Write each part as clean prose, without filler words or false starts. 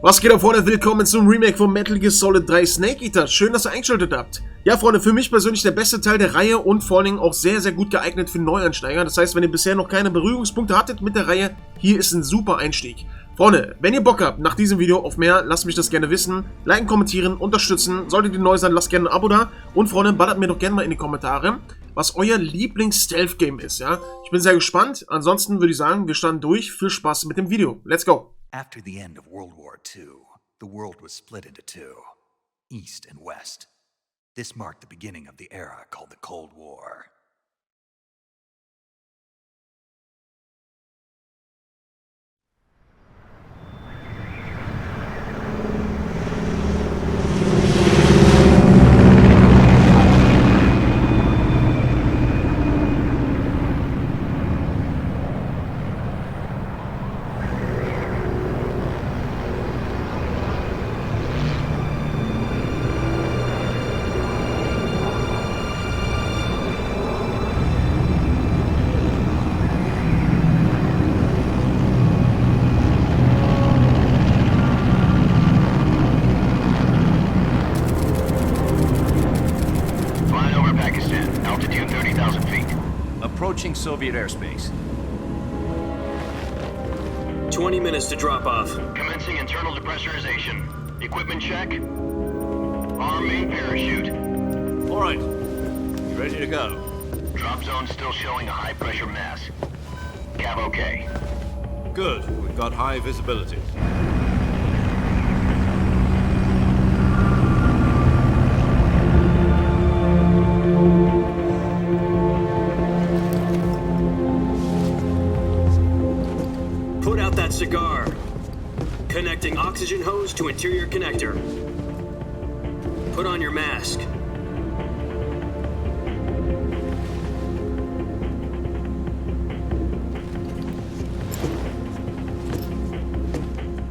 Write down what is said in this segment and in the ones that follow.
Was geht ab, Freunde? Willkommen zum Remake von Metal Gear Solid 3 Snake Eater. Schön, dass ihr eingeschaltet habt. Ja, Freunde, für mich persönlich der beste Teil der Reihe und vor allen Dingen auch sehr, sehr gut geeignet für Neueinsteiger. Das heißt, wenn ihr bisher noch keine Berührungspunkte hattet mit der Reihe, hier ist ein super Einstieg. Freunde, wenn ihr Bock habt nach diesem Video auf mehr, lasst mich das gerne wissen. Liken, kommentieren, unterstützen. Solltet ihr neu sein, lasst gerne ein Abo da. Und Freunde, ballert mir doch gerne mal in die Kommentare, was euer Lieblings-Stealth-Game ist, ja? Ich bin sehr gespannt. Ansonsten würde ich sagen, wir starten durch. Viel Spaß mit dem Video. Let's go! After the end of World War II, the world was split into two, East and West. This marked the beginning of the era called the Cold War. Approaching Soviet airspace. 20 minutes to drop off. Commencing internal depressurization. Equipment check. Arm main parachute. All right. Ready to go. Drop zone still showing a high pressure mass. Cav okay. Good. We've got high visibility. Put out that cigar. Connecting oxygen hose to interior connector. Put on your mask.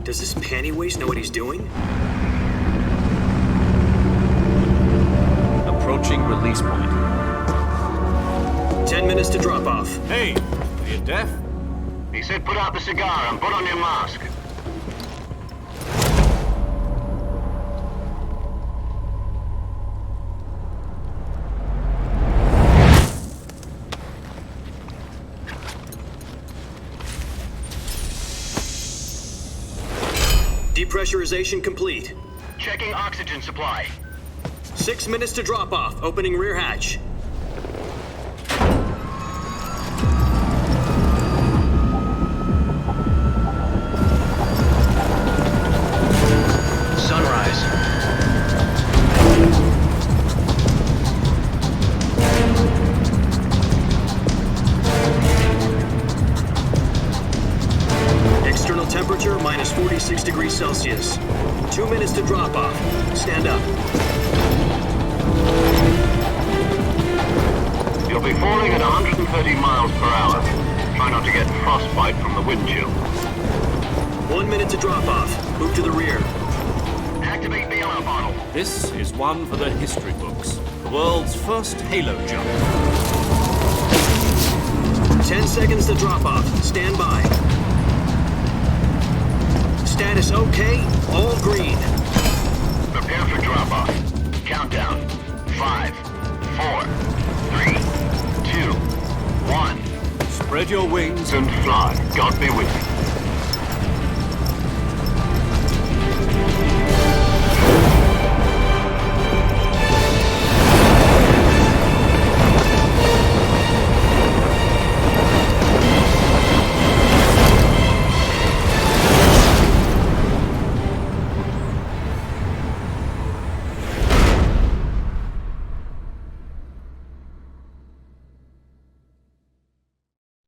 Does this panty waste know what he's doing? Approaching release point. 10 minutes to drop off. Hey, are you deaf? He said put out the cigar and put on your mask. Depressurization complete. Checking oxygen supply. 6 minutes to drop off. Opening rear hatch. Sunrise. External temperature minus 46 degrees Celsius. 2 minutes to drop off. Stand up. You'll be falling at 130 miles per hour. Try not to get frostbite from the wind chill. 1 minute to drop off. Move to the rear. Activate the alarm bottle. This is one for the history books. The world's first Halo jump. 10 seconds to drop off. Stand by. Status okay. All green. Prepare for drop off. Countdown. 5, 4, 3, 2, 1. Spread your wings And fly. God be with you.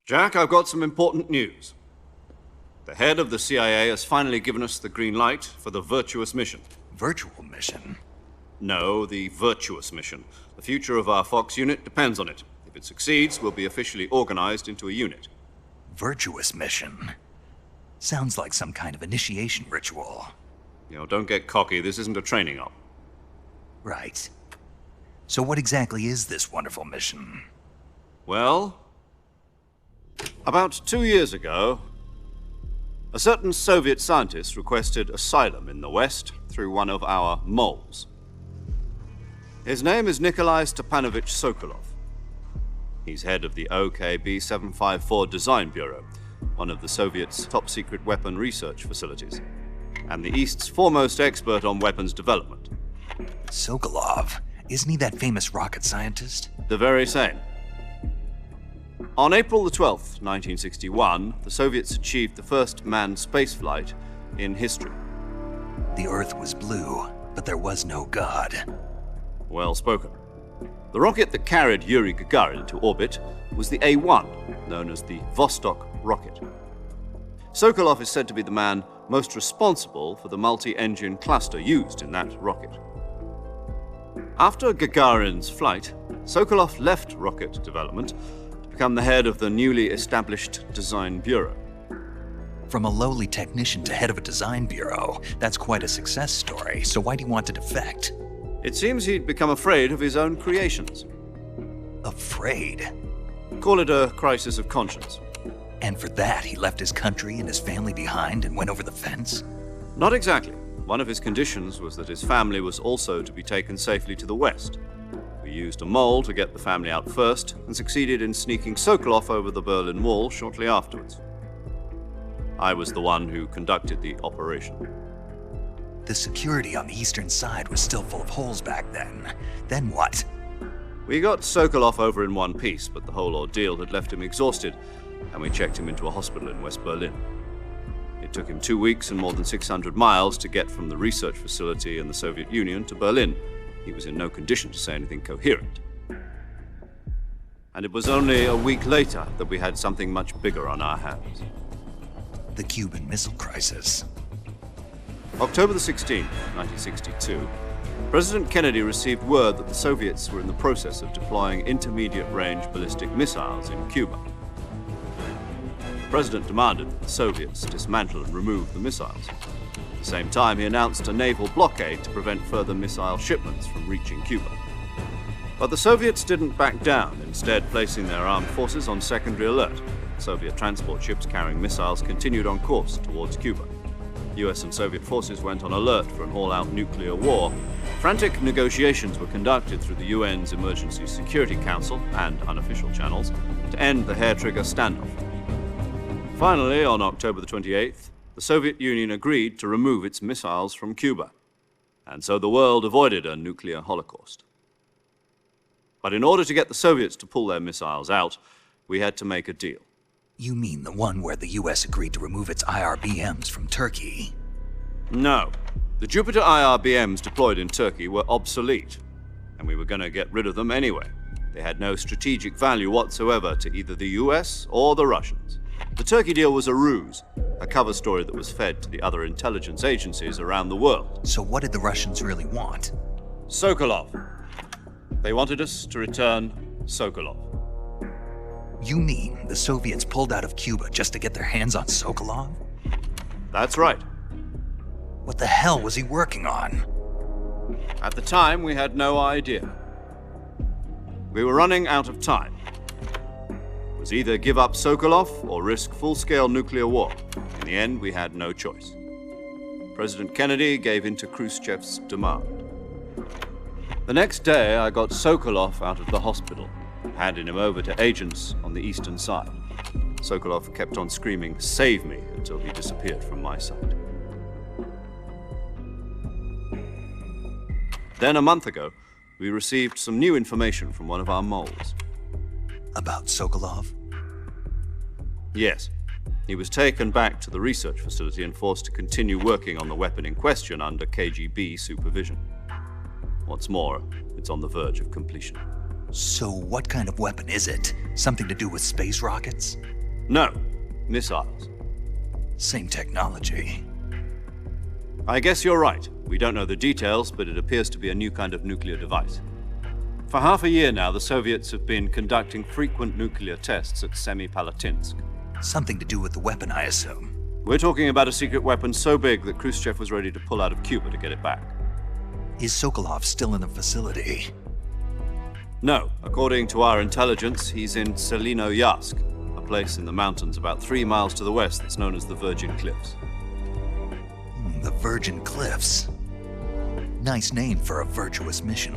Jack, I've got some important news. The head of the CIA has finally given us the green light for the virtuous mission. Virtual mission? No, the virtuous mission. The future of our Fox unit depends on it. If it succeeds, we'll be officially organized into a unit. Virtuous mission? Sounds like some kind of initiation ritual. You know, don't get cocky. This isn't a training op. Right. So what exactly is this wonderful mission? Well, about 2 years ago, A certain Soviet scientist requested asylum in the West through one of our moles. His name is Nikolai Stepanovich Sokolov. He's head of the OKB 754 Design Bureau, one of the Soviets' top-secret weapon research facilities, and the East's foremost expert on weapons development. Sokolov? Isn't he that famous rocket scientist? The very same. On April the 12th, 1961, the Soviets achieved the first manned spaceflight in history. The Earth was blue, but there was no God. Well spoken. The rocket that carried Yuri Gagarin into orbit was the A-1, known as the Vostok rocket. Sokolov is said to be the man most responsible for the multi-engine cluster used in that rocket. After Gagarin's flight, Sokolov left rocket development to become the head of the newly established Design Bureau. From a lowly technician to head of a design bureau, that's quite a success story, so why'd he want to defect? It seems he'd become afraid of his own creations. Afraid? Call it a crisis of conscience. And for that, he left his country and his family behind and went over the fence? Not exactly. One of his conditions was that his family was also to be taken safely to the West. We used a mole to get the family out first and succeeded in sneaking Sokolov over the Berlin Wall shortly afterwards. I was the one who conducted the operation. The security on the eastern side was still full of holes back then. Then what? We got Sokolov over in one piece, but the whole ordeal had left him exhausted, and we checked him into a hospital in West Berlin. It took him 2 weeks and more than 600 miles to get from the research facility in the Soviet Union to Berlin. He was in no condition to say anything coherent. And it was only a week later that we had something much bigger on our hands. The Cuban Missile Crisis. October the 16th, 1962, President Kennedy received word that the Soviets were in the process of deploying intermediate-range ballistic missiles in Cuba. The President demanded that the Soviets dismantle and remove the missiles. At the same time, he announced a naval blockade to prevent further missile shipments from reaching Cuba. But the Soviets didn't back down, instead placing their armed forces on secondary alert. Soviet transport ships carrying missiles continued on course towards Cuba. US and Soviet forces went on alert for an all-out nuclear war. Frantic negotiations were conducted through the UN's Emergency Security Council and unofficial channels to end the hair-trigger standoff. Finally, on October the 28th, the Soviet Union agreed to remove its missiles from Cuba, and so the world avoided a nuclear holocaust. But in order to get the Soviets to pull their missiles out, we had to make a deal. You mean the one where the US agreed to remove its IRBMs from Turkey? No. The Jupiter IRBMs deployed in Turkey were obsolete, and we were going to get rid of them anyway. They had no strategic value whatsoever to either the US or the Russians. The Turkey deal was a ruse, a cover story that was fed to the other intelligence agencies around the world. So what did the Russians really want? Sokolov. They wanted us to return Sokolov. You mean the Soviets pulled out of Cuba just to get their hands on Sokolov? That's right. What the hell was he working on? At the time, we had no idea. We were running out of time. It was either give up Sokolov or risk full-scale nuclear war. In the end, we had no choice. President Kennedy gave in to Khrushchev's demand. The next day, I got Sokolov out of the hospital, handing him over to agents on the eastern side. Sokolov kept on screaming, "Save me," until he disappeared from my sight. Then a month ago, we received some new information from one of our moles. About Sokolov? Yes. He was taken back to the research facility and forced to continue working on the weapon in question under KGB supervision. What's more, it's on the verge of completion. So what kind of weapon is it? Something to do with space rockets? No, missiles. Same technology. I guess you're right. We don't know the details, but it appears to be a new kind of nuclear device. For half a year now, the Soviets have been conducting frequent nuclear tests at Semipalatinsk. Something to do with the weapon, I assume. We're talking about a secret weapon so big that Khrushchev was ready to pull out of Cuba to get it back. Is Sokolov still in the facility? No, according to our intelligence, he's in Selinoyarsk, a place in the mountains about 3 miles to the west that's known as the Virgin Cliffs. The Virgin Cliffs. Nice name for a virtuous mission.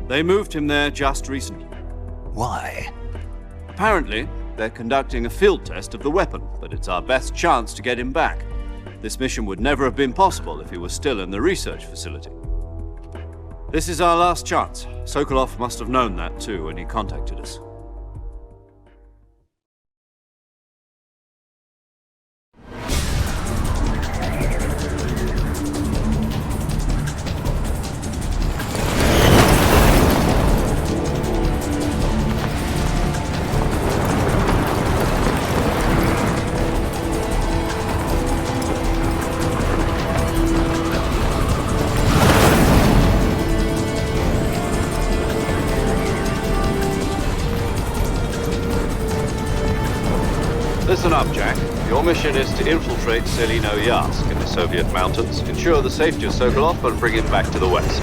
They moved him there just recently. Why? Apparently, they're conducting a field test of the weapon, but it's our best chance to get him back. This mission would never have been possible if he was still in the research facility. This is our last chance. Sokolov must have known that too when he contacted us. Listen up, Jack. Your mission is to infiltrate Selino-Yarsk in the Soviet mountains, ensure the safety of Sokolov, and bring him back to the west.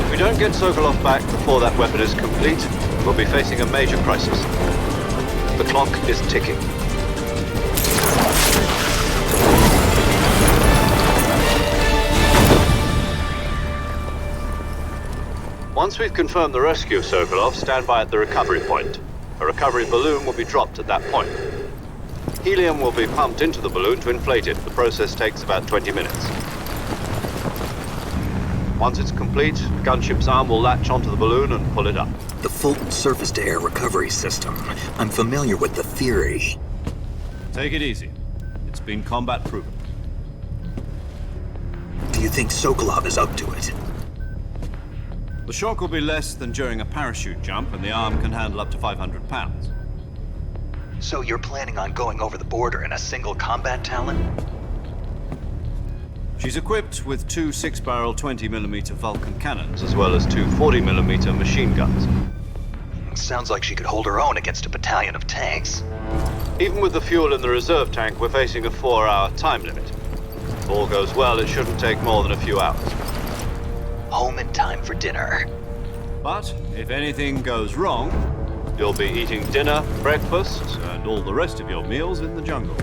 If we don't get Sokolov back before that weapon is complete, we'll be facing a major crisis. The clock is ticking. Once we've confirmed the rescue of Sokolov, stand by at the recovery point. A recovery balloon will be dropped at that point. Helium will be pumped into the balloon to inflate it. The process takes about 20 minutes. Once it's complete, the gunship's arm will latch onto the balloon and pull it up. The Fulton surface-to-air recovery system. I'm familiar with the theory. Take it easy. It's been combat proven. Do you think Sokolov is up to it? The shock will be less than during a parachute jump, and the arm can handle up to 500 pounds. So you're planning on going over the border in a single combat Talon? She's equipped with 2 6-barrel 20mm Vulcan cannons, as well as 2 40mm machine guns. Sounds like she could hold her own against a battalion of tanks. Even with the fuel in the reserve tank, we're facing a 4-hour time limit. If all goes well, it shouldn't take more than a few hours. Home in time for dinner. But if anything goes wrong, you'll be eating dinner, breakfast, and all the rest of your meals in the jungle.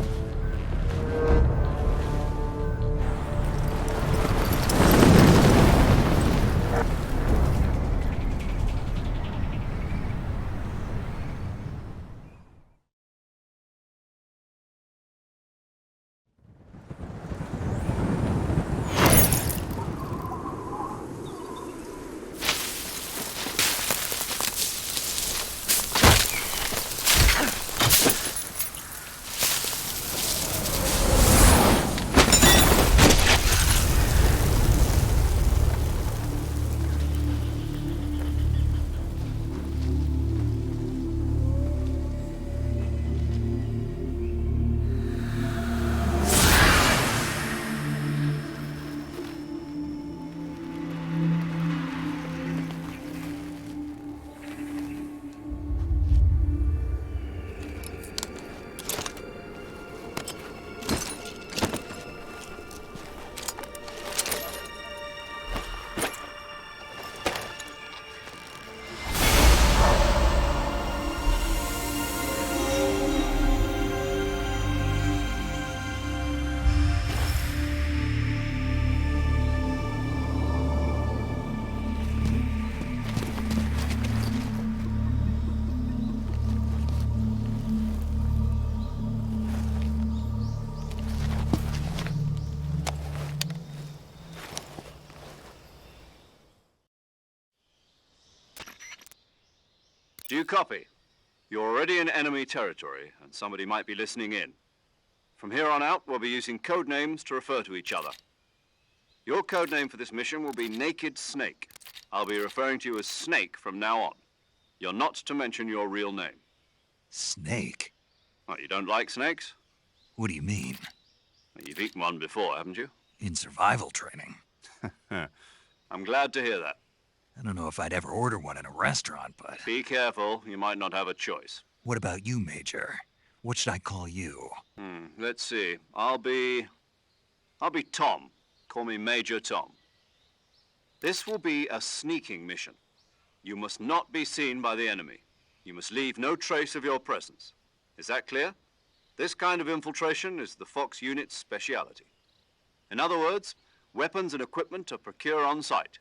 Do you copy? You're already in enemy territory, and somebody might be listening in. From here on out, we'll be using code names to refer to each other. Your code name for this mission will be Naked Snake. I'll be referring to you as Snake from now on. You're not to mention your real name. Snake? What, you don't like snakes? What do you mean? Well, you've eaten one before, haven't you? In survival training. I'm glad to hear that. I don't know if I'd ever order one in a restaurant, but... Be careful, you might not have a choice. What about you, Major? What should I call you? Let's see. I'll be Tom. Call me Major Tom. This will be a sneaking mission. You must not be seen by the enemy. You must leave no trace of your presence. Is that clear? This kind of infiltration is the Fox unit's speciality. In other words, weapons and equipment are procured on site.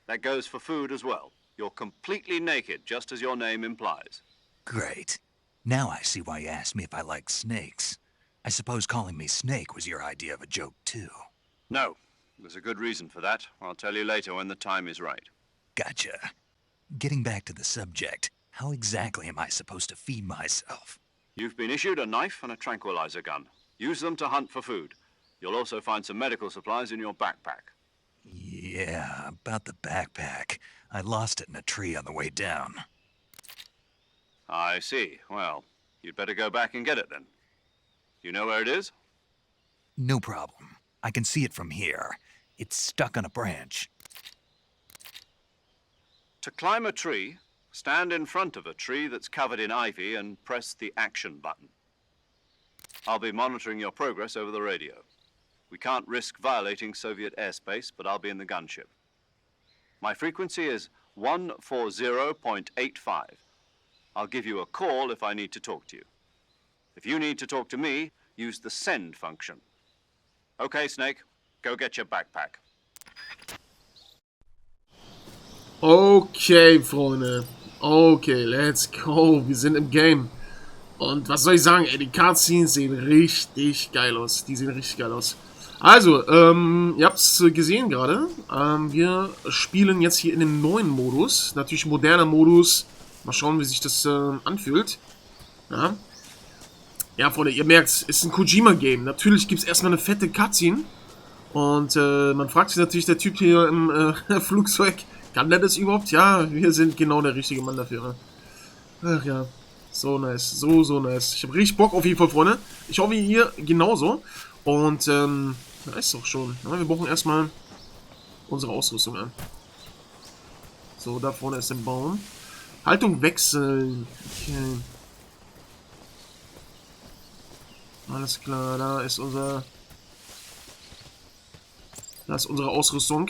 That goes for food as well. You're completely naked, just as your name implies. Great. Now I see why you asked me if I like snakes. I suppose calling me Snake was your idea of a joke, too. No, there's a good reason for that. I'll tell you later when the time is right. Gotcha. Getting back to the subject, how exactly am I supposed to feed myself? You've been issued a knife and a tranquilizer gun. Use them to hunt for food. You'll also find some medical supplies in your backpack. Yeah, about the backpack. I lost it in a tree on the way down. I see. Well, you'd better go back and get it then. You know where it is? No problem. I can see it from here. It's stuck on a branch. To climb a tree, stand in front of a tree that's covered in ivy and press the action button. I'll be monitoring your progress over the radio. We can't risk violating Soviet airspace, but I'll be in the gunship. My frequency is 140.85. I'll give you a call if I need to talk to you. If you need to talk to me, use the send function. Okay, Snake, go get your backpack. Okay, Freunde. Okay, let's go. Wir sind im Game. Und was soll ich sagen? Ey, die Cutscenes sehen richtig geil aus. Die sehen richtig geil aus. Also, ihr habt es gesehen gerade. Wir spielen jetzt hier in dem neuen Modus. Natürlich moderner Modus. Mal schauen, wie sich das anfühlt. Ja. Ja, Freunde, ihr merkt, es ist ein Kojima-Game. Natürlich gibt es erstmal eine fette Cutscene. Und man fragt sich natürlich, der Typ hier im Flugzeug, kann der das überhaupt? Ja, wir sind genau der richtige Mann dafür. Ach ja, so nice, so nice. Ich habe richtig Bock auf jeden Fall, Freunde. Ich hoffe, ihr genauso. Und, da ist doch schon. Ja, wir brauchen erstmal unsere Ausrüstung an. So, da vorne ist der Baum. Haltung wechseln. Okay. Alles klar, da ist unsere Ausrüstung.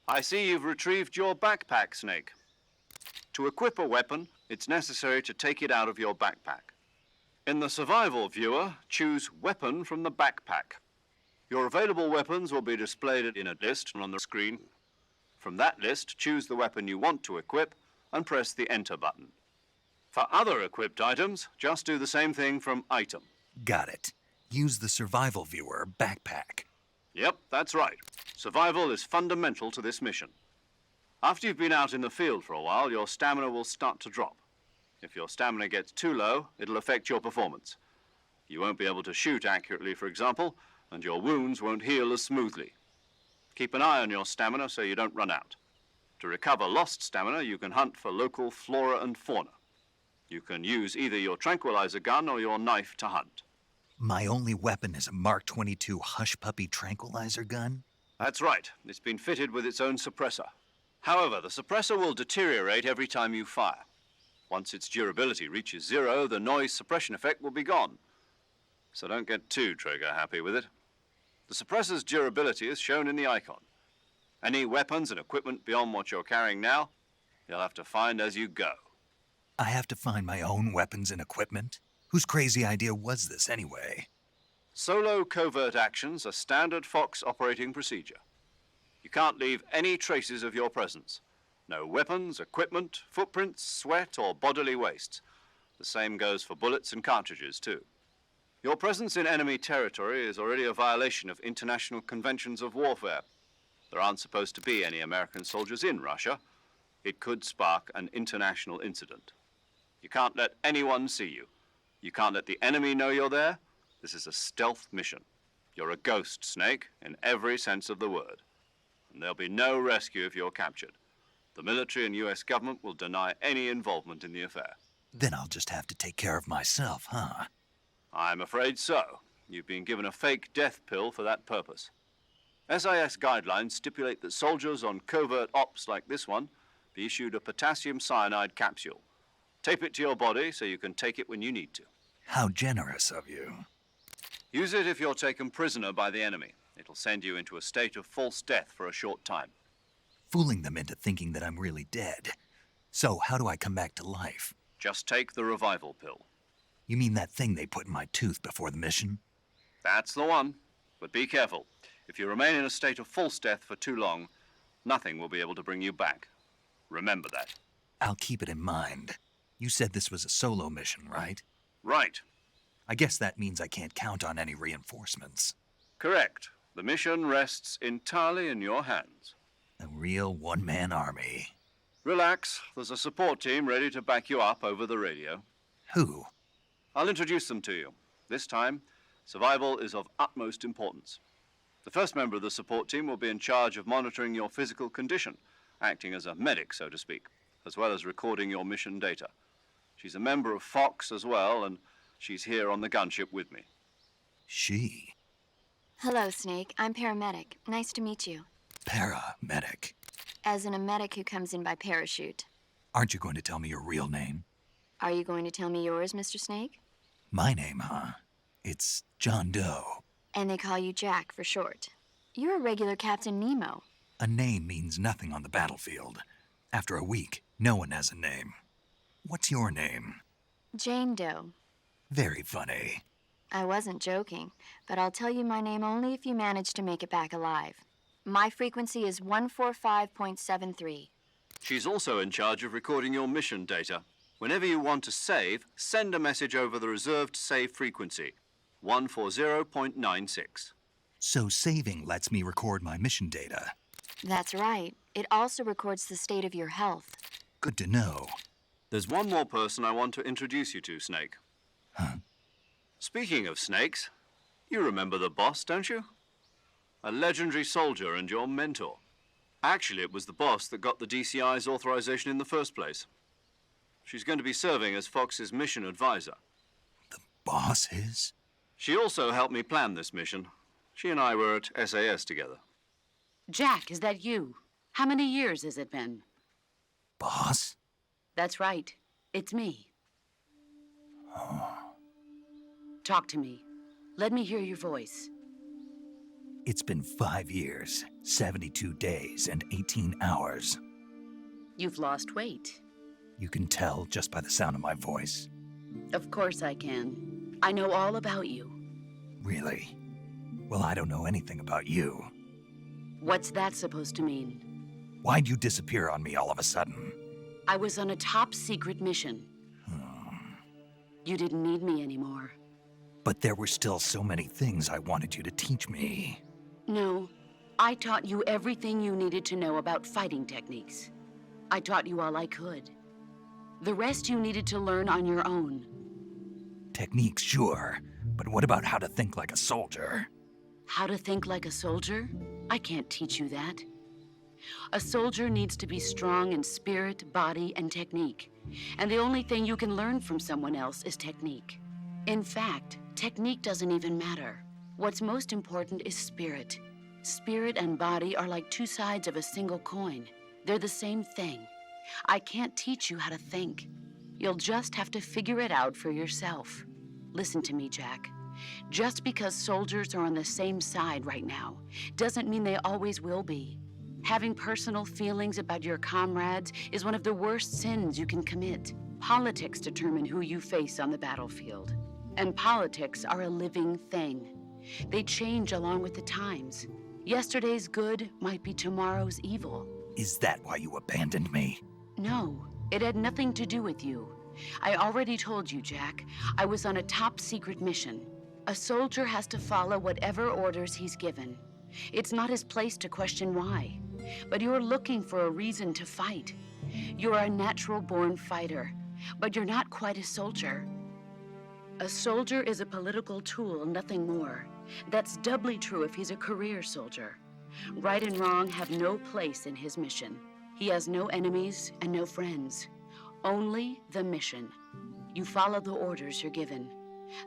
I see you've retrieved your backpack, Snake. To equip a weapon, it's necessary to take it out of your backpack. In the survival viewer, choose Weapon from the backpack. Your available weapons will be displayed in a list on the screen. From that list, choose the weapon you want to equip and press the Enter button. For other equipped items, just do the same thing from Item. Got it. Use the survival viewer backpack. Yep, that's right. Survival is fundamental to this mission. After you've been out in the field for a while, your stamina will start to drop. If your stamina gets too low, it'll affect your performance. You won't be able to shoot accurately, for example, and your wounds won't heal as smoothly. Keep an eye on your stamina so you don't run out. To recover lost stamina, you can hunt for local flora and fauna. You can use either your tranquilizer gun or your knife to hunt. My only weapon is a Mark 22 Hush Puppy tranquilizer gun? That's right. It's been fitted with its own suppressor. However, the suppressor will deteriorate every time you fire. Once its durability reaches 0, the noise suppression effect will be gone. So don't get too trigger-happy with it. The suppressor's durability is shown in the icon. Any weapons and equipment beyond what you're carrying now, you'll have to find as you go. I have to find my own weapons and equipment? Whose crazy idea was this, anyway? Solo covert actions are standard Fox operating procedure. You can't leave any traces of your presence. No weapons, equipment, footprints, sweat, or bodily waste. The same goes for bullets and cartridges, too. Your presence in enemy territory is already a violation of international conventions of warfare. There aren't supposed to be any American soldiers in Russia. It could spark an international incident. You can't let anyone see you. You can't let the enemy know you're there. This is a stealth mission. You're a ghost, Snake, in every sense of the word. And there'll be no rescue if you're captured. The military and US government will deny any involvement in the affair. Then I'll just have to take care of myself, huh? I'm afraid so. You've been given a fake death pill for that purpose. SIS guidelines stipulate that soldiers on covert ops like this one be issued a potassium cyanide capsule. Tape it to your body so you can take it when you need to. How generous of you. Use it if you're taken prisoner by the enemy. It'll send you into a state of false death for a short time. Fooling them into thinking that I'm really dead. So, how do I come back to life? Just take the revival pill. You mean that thing they put in my tooth before the mission? That's the one. But be careful. If you remain in a state of false death for too long, nothing will be able to bring you back. Remember that. I'll keep it in mind. You said this was a solo mission, right? Right. I guess that means I can't count on any reinforcements. Correct. The mission rests entirely in your hands. A real one-man army. Relax. There's a support team ready to back you up over the radio. Who? I'll introduce them to you. This time, survival is of utmost importance. The first member of the support team will be in charge of monitoring your physical condition, acting as a medic, so to speak, as well as recording your mission data. She's a member of Fox as well, and she's here on the gunship with me. She? Hello, Snake. I'm paramedic. Nice to meet you. Paramedic. As in a medic who comes in by parachute. Aren't you going to tell me your real name? Are you going to tell me yours, Mr. Snake? My name, huh? It's John Doe. And they call you Jack for short. You're a regular Captain Nemo. A name means nothing on the battlefield. After a week, no one has a name. What's your name? Jane Doe. Very funny. I wasn't joking, but I'll tell you my name only if you manage to make it back alive. My frequency is 145.73. She's also in charge of recording your mission data. Whenever you want to save, send a message over the reserved save frequency, 140.96. So saving lets me record my mission data. That's right. It also records the state of your health. Good to know. There's one more person I want to introduce you to, Snake. Huh? Speaking of snakes, you remember the boss, don't you? A legendary soldier and your mentor. Actually, it was the boss that got the DCI's authorization in the first place. She's going to be serving as Fox's mission advisor. The boss is? She also helped me plan this mission. She and I were at SAS together. Jack, is that you? How many years has it been? Boss? That's right. It's me. Oh. Talk to me. Let me hear your voice. It's been 5 years, 72 days, and 18 hours. You've lost weight. You can tell just by the sound of my voice. Of course I can. I know all about you. Really? Well, I don't know anything about you. What's that supposed to mean? Why'd you disappear on me all of a sudden? I was on a top-secret mission. You didn't need me anymore. But there were still so many things I wanted you to teach me. No, I taught you everything you needed to know about fighting techniques. I taught you all I could. The rest you needed to learn on your own. Techniques, sure. But what about how to think like a soldier? How to think like a soldier? I can't teach you that. A soldier needs to be strong in spirit, body, and technique. And the only thing you can learn from someone else is technique. In fact, technique doesn't even matter. What's most important is spirit. Spirit and body are like two sides of a single coin. They're the same thing. I can't teach you how to think. You'll just have to figure it out for yourself. Listen to me, Jack. Just because soldiers are on the same side right now doesn't mean they always will be. Having personal feelings about your comrades is one of the worst sins you can commit. Politics determine who you face on the battlefield. And politics are a living thing. They change along with the times. Yesterday's good might be tomorrow's evil. Is that why you abandoned me? No, it had nothing to do with you. I already told you, Jack. I was on a top-secret mission. A soldier has to follow whatever orders he's given. It's not his place to question why. But you're looking for a reason to fight. You're a natural-born fighter, but you're not quite a soldier. A soldier is a political tool, nothing more. That's doubly true if he's a career soldier. Right and wrong have no place in his mission. He has no enemies and no friends. Only the mission. You follow the orders you're given.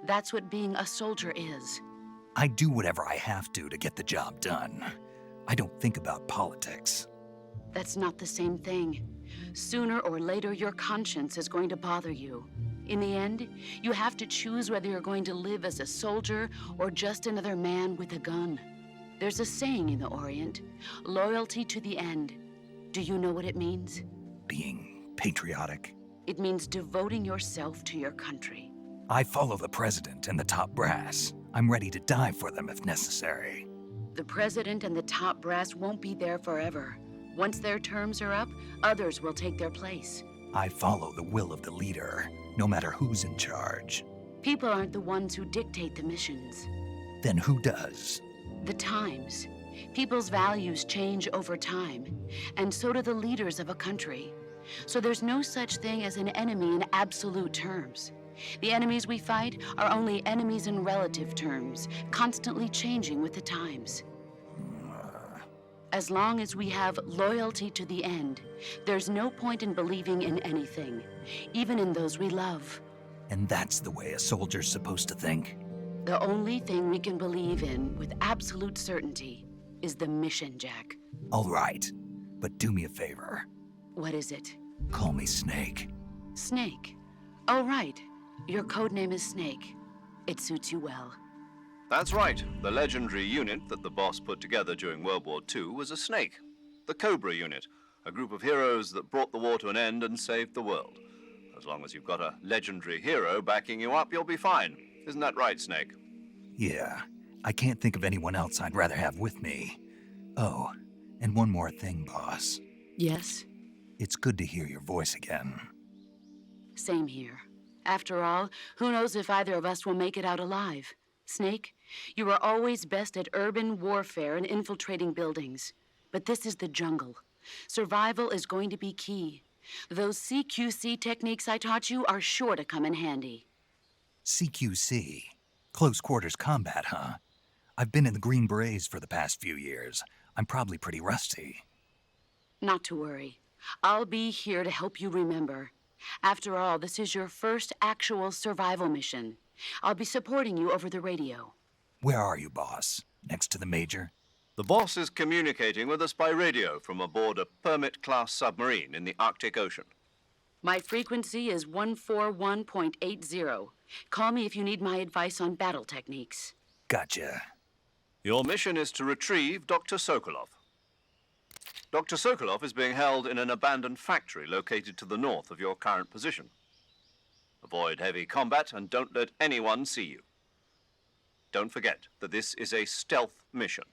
That's what being a soldier is. I do whatever I have to get the job done. I don't think about politics. That's not the same thing. Sooner or later, your conscience is going to bother you. In the end, you have to choose whether you're going to live as a soldier or just another man with a gun. There's a saying in the Orient, loyalty to the end. Do you know what it means? Being patriotic. It means devoting yourself to your country. I follow the president and the top brass. I'm ready to die for them if necessary. The president and the top brass won't be there forever. Once their terms are up, others will take their place. I follow the will of the leader, no matter who's in charge. People aren't the ones who dictate the missions. Then who does? The times. People's values change over time, and so do the leaders of a country. So there's no such thing as an enemy in absolute terms. The enemies we fight are only enemies in relative terms, constantly changing with the times. As long as we have loyalty to the end, there's no point in believing in anything, even in those we love. And that's the way a soldier's supposed to think? The only thing we can believe in with absolute certainty is the mission, Jack. All right, but do me a favor. What is it? Call me Snake. Snake. Oh, right. Your codename is Snake. It suits you well. That's right. The legendary unit that the boss put together during World War II was a snake. The Cobra unit, a group of heroes that brought the war to an end and saved the world. As long as you've got a legendary hero backing you up, you'll be fine. Isn't that right, Snake? Yeah, I can't think of anyone else I'd rather have with me. Oh, and one more thing, boss. Yes? It's good to hear your voice again. Same here. After all, who knows if either of us will make it out alive? Snake, you were always best at urban warfare and infiltrating buildings. But this is the jungle. Survival is going to be key. Those CQC techniques I taught you are sure to come in handy. CQC? Close quarters combat, huh? I've been in the Green Berets for the past few years. I'm probably pretty rusty. Not to worry. I'll be here to help you remember. After all, this is your first actual survival mission. I'll be supporting you over the radio. Where are you, boss? Next to the Major? The boss is communicating with us by radio from aboard a Permit-class submarine in the Arctic Ocean. My frequency is 141.80. Call me if you need my advice on battle techniques. Gotcha. Your mission is to retrieve Dr. Sokolov. Dr. Sokolov is being held in an abandoned factory located to the north of your current position. Avoid heavy combat and don't let anyone see you. Don't forget that this is a stealth mission.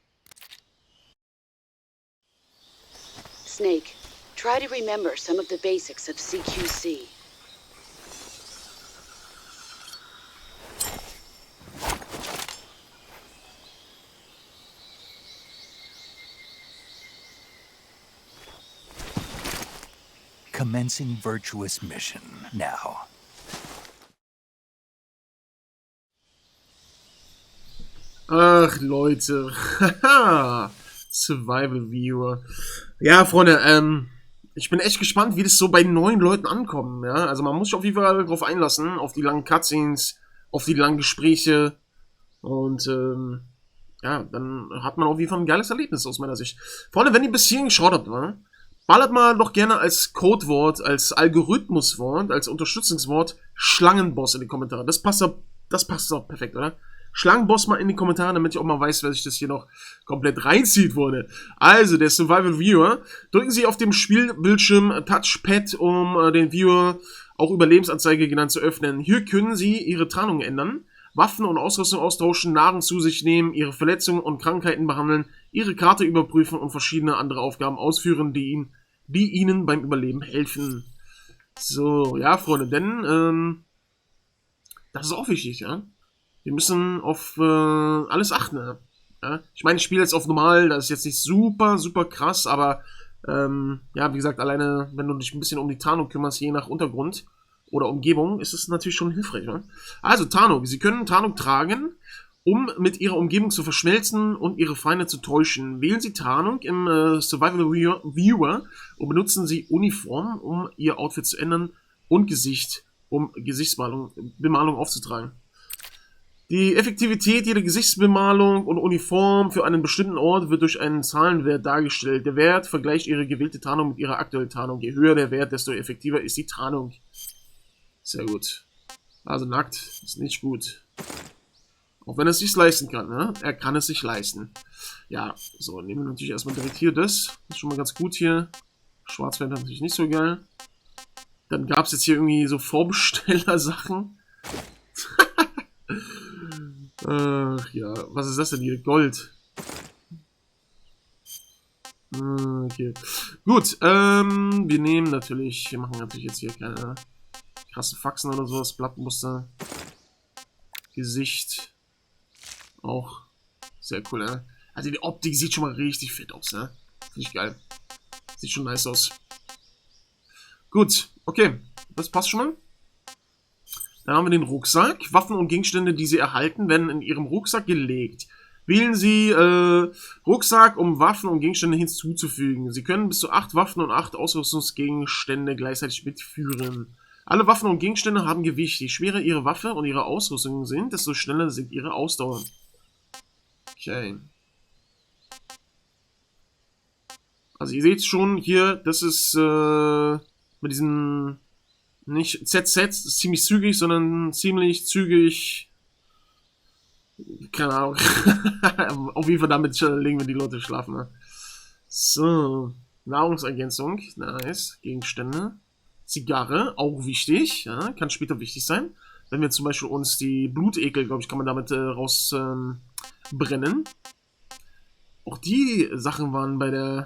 Snake, try to remember some of the basics of CQC. Commencing virtuous mission now. Ach, Leute. Haha. Survival Viewer. Ja, Freunde, ich bin echt gespannt, wie das so bei neuen Leuten ankommt, ja. Also man muss sich auf jeden Fall darauf einlassen, auf die langen Cutscenes, auf die langen Gespräche. Und, ja, dann hat man auf jeden Fall ein geiles Erlebnis aus meiner Sicht. Freunde, wenn ihr bis hierhin geschaut habt, ne, ballert mal doch gerne als Codewort, als Algorithmuswort, als Unterstützungswort Schlangenboss in die Kommentare. Das passt doch perfekt, oder? Schlangenboss mal in die Kommentare, damit ich auch mal weiß, wer sich das hier noch komplett reinzieht, Freunde. Also, der Survival Viewer. Drücken Sie auf dem Spielbildschirm Touchpad, um den Viewer, auch Überlebensanzeige genannt, zu öffnen. Hier können Sie Ihre Tarnung ändern, Waffen und Ausrüstung austauschen, Nahrung zu sich nehmen, Ihre Verletzungen und Krankheiten behandeln, Ihre Karte überprüfen und verschiedene andere Aufgaben ausführen, die Ihnen beim Überleben helfen. So, ja, Freunde, denn, das ist auch wichtig, ja. Wir müssen auf alles achten. Ja? Ich meine, ich spiele jetzt auf normal, das ist jetzt nicht super, super krass, aber ja, wie gesagt, alleine, wenn du dich ein bisschen um die Tarnung kümmerst, je nach Untergrund oder Umgebung, ist es natürlich schon hilfreich. Ne? Also, Tarnung. Sie können Tarnung tragen, um mit ihrer Umgebung zu verschmelzen und ihre Feinde zu täuschen. Wählen Sie Tarnung im Survival Viewer und benutzen Sie Uniform, um Ihr Outfit zu ändern und Gesicht, um Gesichtsbemalung aufzutragen. Die Effektivität jeder Gesichtsbemalung und Uniform für einen bestimmten Ort wird durch einen Zahlenwert dargestellt. Der Wert vergleicht ihre gewählte Tarnung mit ihrer aktuellen Tarnung. Je höher der Wert, desto effektiver ist die Tarnung. Sehr gut. Also nackt ist nicht gut. Auch wenn er es sich leisten kann, ne? Er kann es sich leisten. Ja, so, nehmen wir natürlich erstmal direkt hier das. Das ist schon mal ganz gut hier. Schwarzwert natürlich nicht so geil. Dann gab es jetzt hier irgendwie so Vorbesteller-Sachen. Ach ja, was ist das denn hier? Gold. Okay. Gut, wir nehmen natürlich, wir machen natürlich jetzt hier keine krassen Faxen oder sowas. Blattmuster. Gesicht. Auch sehr cool, ne? Also die Optik sieht schon mal richtig fett aus, ne? Finde ich geil. Sieht schon nice aus. Gut, okay. Das passt schon mal. Dann haben wir den Rucksack. Waffen und Gegenstände, die Sie erhalten, werden in Ihrem Rucksack gelegt. Wählen Sie Rucksack, um Waffen und Gegenstände hinzuzufügen. Sie können bis zu 8 Waffen und 8 Ausrüstungsgegenstände gleichzeitig mitführen. Alle Waffen und Gegenstände haben Gewicht. Je schwerer Ihre Waffe und Ihre Ausrüstung sind, desto schneller sinkt Ihre Ausdauer. Okay. Also ihr seht schon hier, das ist mit diesem nicht ZZ, ist ziemlich zügig, sondern ziemlich zügig. Keine Ahnung. Auf jeden Fall damit legen wir die Leute schlafen. Ne? So. Nahrungsergänzung. Nice. Gegenstände. Zigarre. Auch wichtig. Ja, kann später wichtig sein. Wenn wir zum Beispiel uns die Blutekel, glaube ich, kann man damit rausbrennen. Auch die Sachen waren bei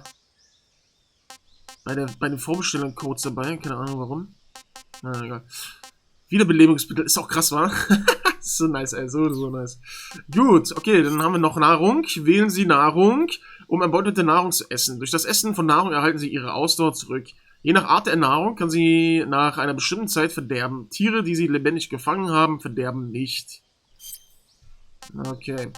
den Vorbestellungen-Codes dabei. Keine Ahnung warum. Na, egal. Wiederbelebungsmittel ist auch krass, wa? So nice, ey. So nice. Gut, okay, dann haben wir noch Nahrung. Wählen Sie Nahrung, um erbeutete Nahrung zu essen. Durch das Essen von Nahrung erhalten Sie Ihre Ausdauer zurück. Je nach Art der Nahrung kann sie nach einer bestimmten Zeit verderben. Tiere, die Sie lebendig gefangen haben, verderben nicht. Okay.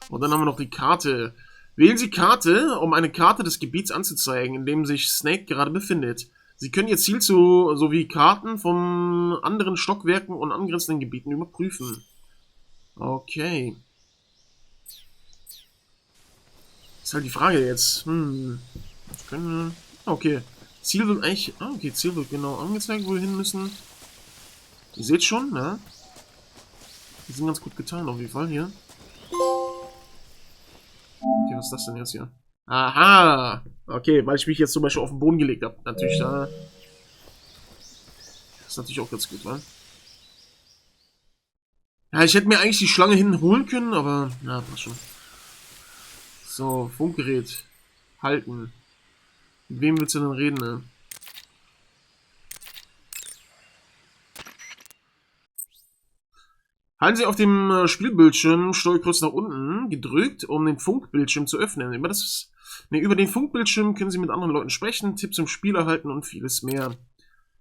Und dann haben wir noch die Karte. Wählen Sie Karte, um eine Karte des Gebiets anzuzeigen, in dem sich Snake gerade befindet. Sie können Ihr Ziel sowie Karten von anderen Stockwerken und angrenzenden Gebieten überprüfen. Okay. Ist halt die Frage jetzt. Okay. Ziel wird eigentlich... okay, Ziel wird genau angezeigt, wo wir hin müssen. Ihr seht schon, ne? Die sind ganz gut getan, auf jeden Fall hier. Okay, was ist das denn jetzt hier? Aha! Okay, weil ich mich jetzt zum Beispiel auf den Boden gelegt habe. Natürlich, da. Das ist natürlich auch ganz gut, wa? Ja, ich hätte mir eigentlich die Schlange hinten holen können, aber. Ja, passt schon. So, Funkgerät. Halten. Mit wem willst du denn reden, ne? Halten Sie auf dem Spielbildschirm Steuerkreuz nach unten gedrückt, um den Funkbildschirm zu öffnen. Über den Funkbildschirm können Sie mit anderen Leuten sprechen, Tipps im Spiel erhalten und vieles mehr.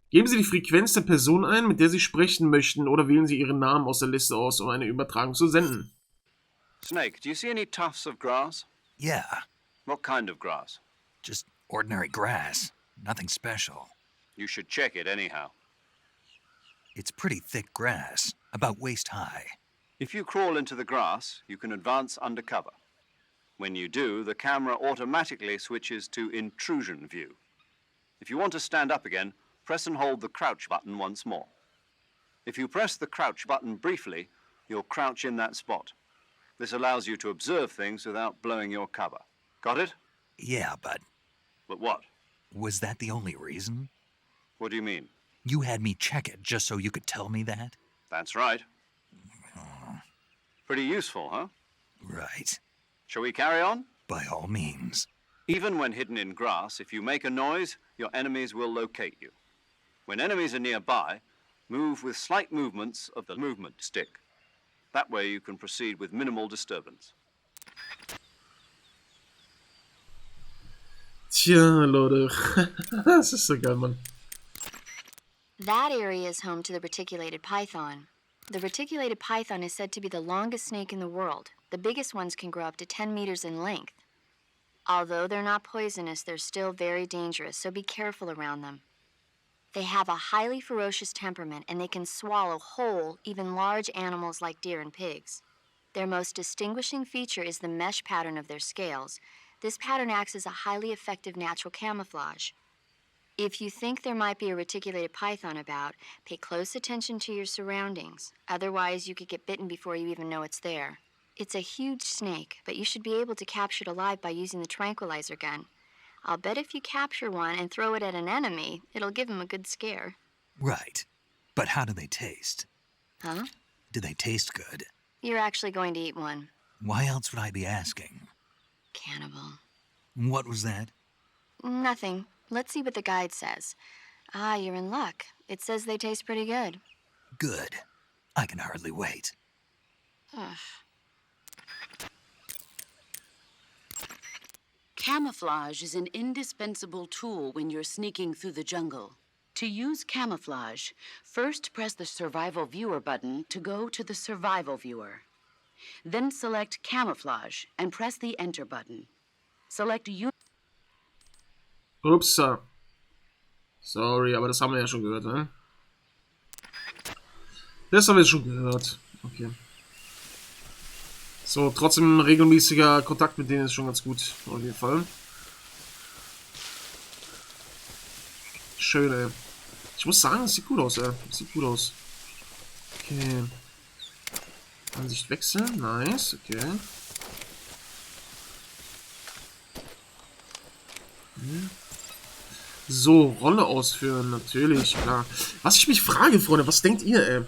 Geben Sie die Frequenz der Person ein, mit der Sie sprechen möchten, oder wählen Sie Ihren Namen aus der Liste aus, um eine Übertragung zu senden. Snake, do you see any tufts of grass? Yeah, What kind of grass? just ordinary grass. Nothing special. You should check it anyhow. It's pretty thick grass, about waist high. If you crawl into the grass, you can advance under cover. When you do, the camera automatically switches to intrusion view. If you want to stand up again, press and hold the crouch button once more. If you press the crouch button briefly, you'll crouch in that spot. This allows you to observe things without blowing your cover. Got it? Yeah, but But what? was that the only reason? What do you mean? You had me check it just so you could tell me that? That's right. Pretty useful, huh? Right. Shall we carry on? By all means. Even when hidden in grass, if you make a noise, your enemies will locate you. When enemies are nearby, move with slight movements of the movement stick. That way you can proceed with minimal disturbance. Tja, Leute. Das ist so geil, Mann. That area is home to the reticulated python. The reticulated python is said to be the longest snake in the world. The biggest ones can grow up to 10 meters in length. Although they're not poisonous, they're still very dangerous, so be careful around them. They have a highly ferocious temperament and they can swallow whole, even large animals like deer and pigs. Their most distinguishing feature is the mesh pattern of their scales. This pattern acts as a highly effective natural camouflage. If you think there might be a reticulated python about, pay close attention to your surroundings. Otherwise, you could get bitten before you even know it's there. It's a huge snake, but you should be able to capture it alive by using the tranquilizer gun. I'll bet if you capture one and throw it at an enemy, it'll give him a good scare. Right. But how do they taste? Huh? Do they taste good? You're actually going to eat one. Why else would I be asking? Cannibal. What was that? Nothing. Let's see what the guide says. Ah, you're in luck. It says they taste pretty good. Good. I can hardly wait. Ugh. Camouflage is an indispensable tool when you're sneaking through the jungle. To use camouflage, first press the Survival Viewer button to go to the Survival Viewer. Then select Camouflage and press the Enter button. Select Ups. Sorry, aber das haben wir ja schon gehört, ne? Das haben wir schon gehört. Okay. So, trotzdem regelmäßiger Kontakt mit denen ist schon ganz gut. Auf jeden Fall. Schön, ey. Ich muss sagen, es sieht gut aus, ey. Es sieht gut aus. Okay. Ansicht wechseln. Nice, okay. So, Rolle ausführen, natürlich, klar. Was ich mich frage, Freunde, was denkt ihr, ey?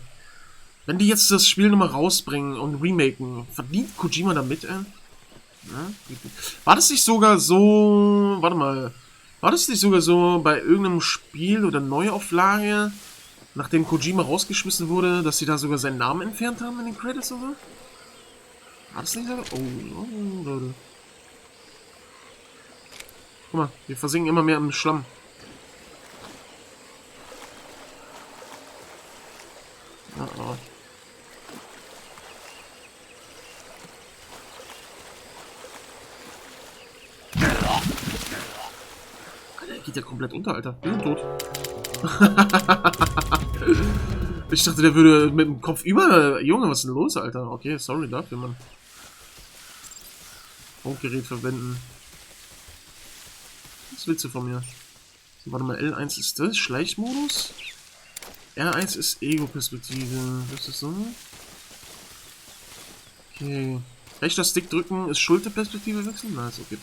Wenn die jetzt das Spiel nochmal rausbringen und remaken, verdient Kojima damit, ey? Ja? War das nicht sogar so... Warte mal. War das nicht sogar so bei irgendeinem Spiel oder Neuauflage, nachdem Kojima rausgeschmissen wurde, dass sie da sogar seinen Namen entfernt haben in den Credits oder so? War das nicht so? Oh, Leute. Guck mal, wir versinken immer mehr im Schlamm. Oh. Alter, geht ja komplett unter, Alter. Bin tot. Ich dachte, der würde mit dem Kopf über... Junge, was ist denn los, Alter? Okay, sorry dafür, Mann. Funkgerät verwenden. Was willst du von mir? So, warte mal, L1 ist das? Schleichmodus? R1 ist Ego-Perspektive. Das ist so. Okay. Rechter Stick drücken ist Schulterperspektive wechseln? Nice, okay.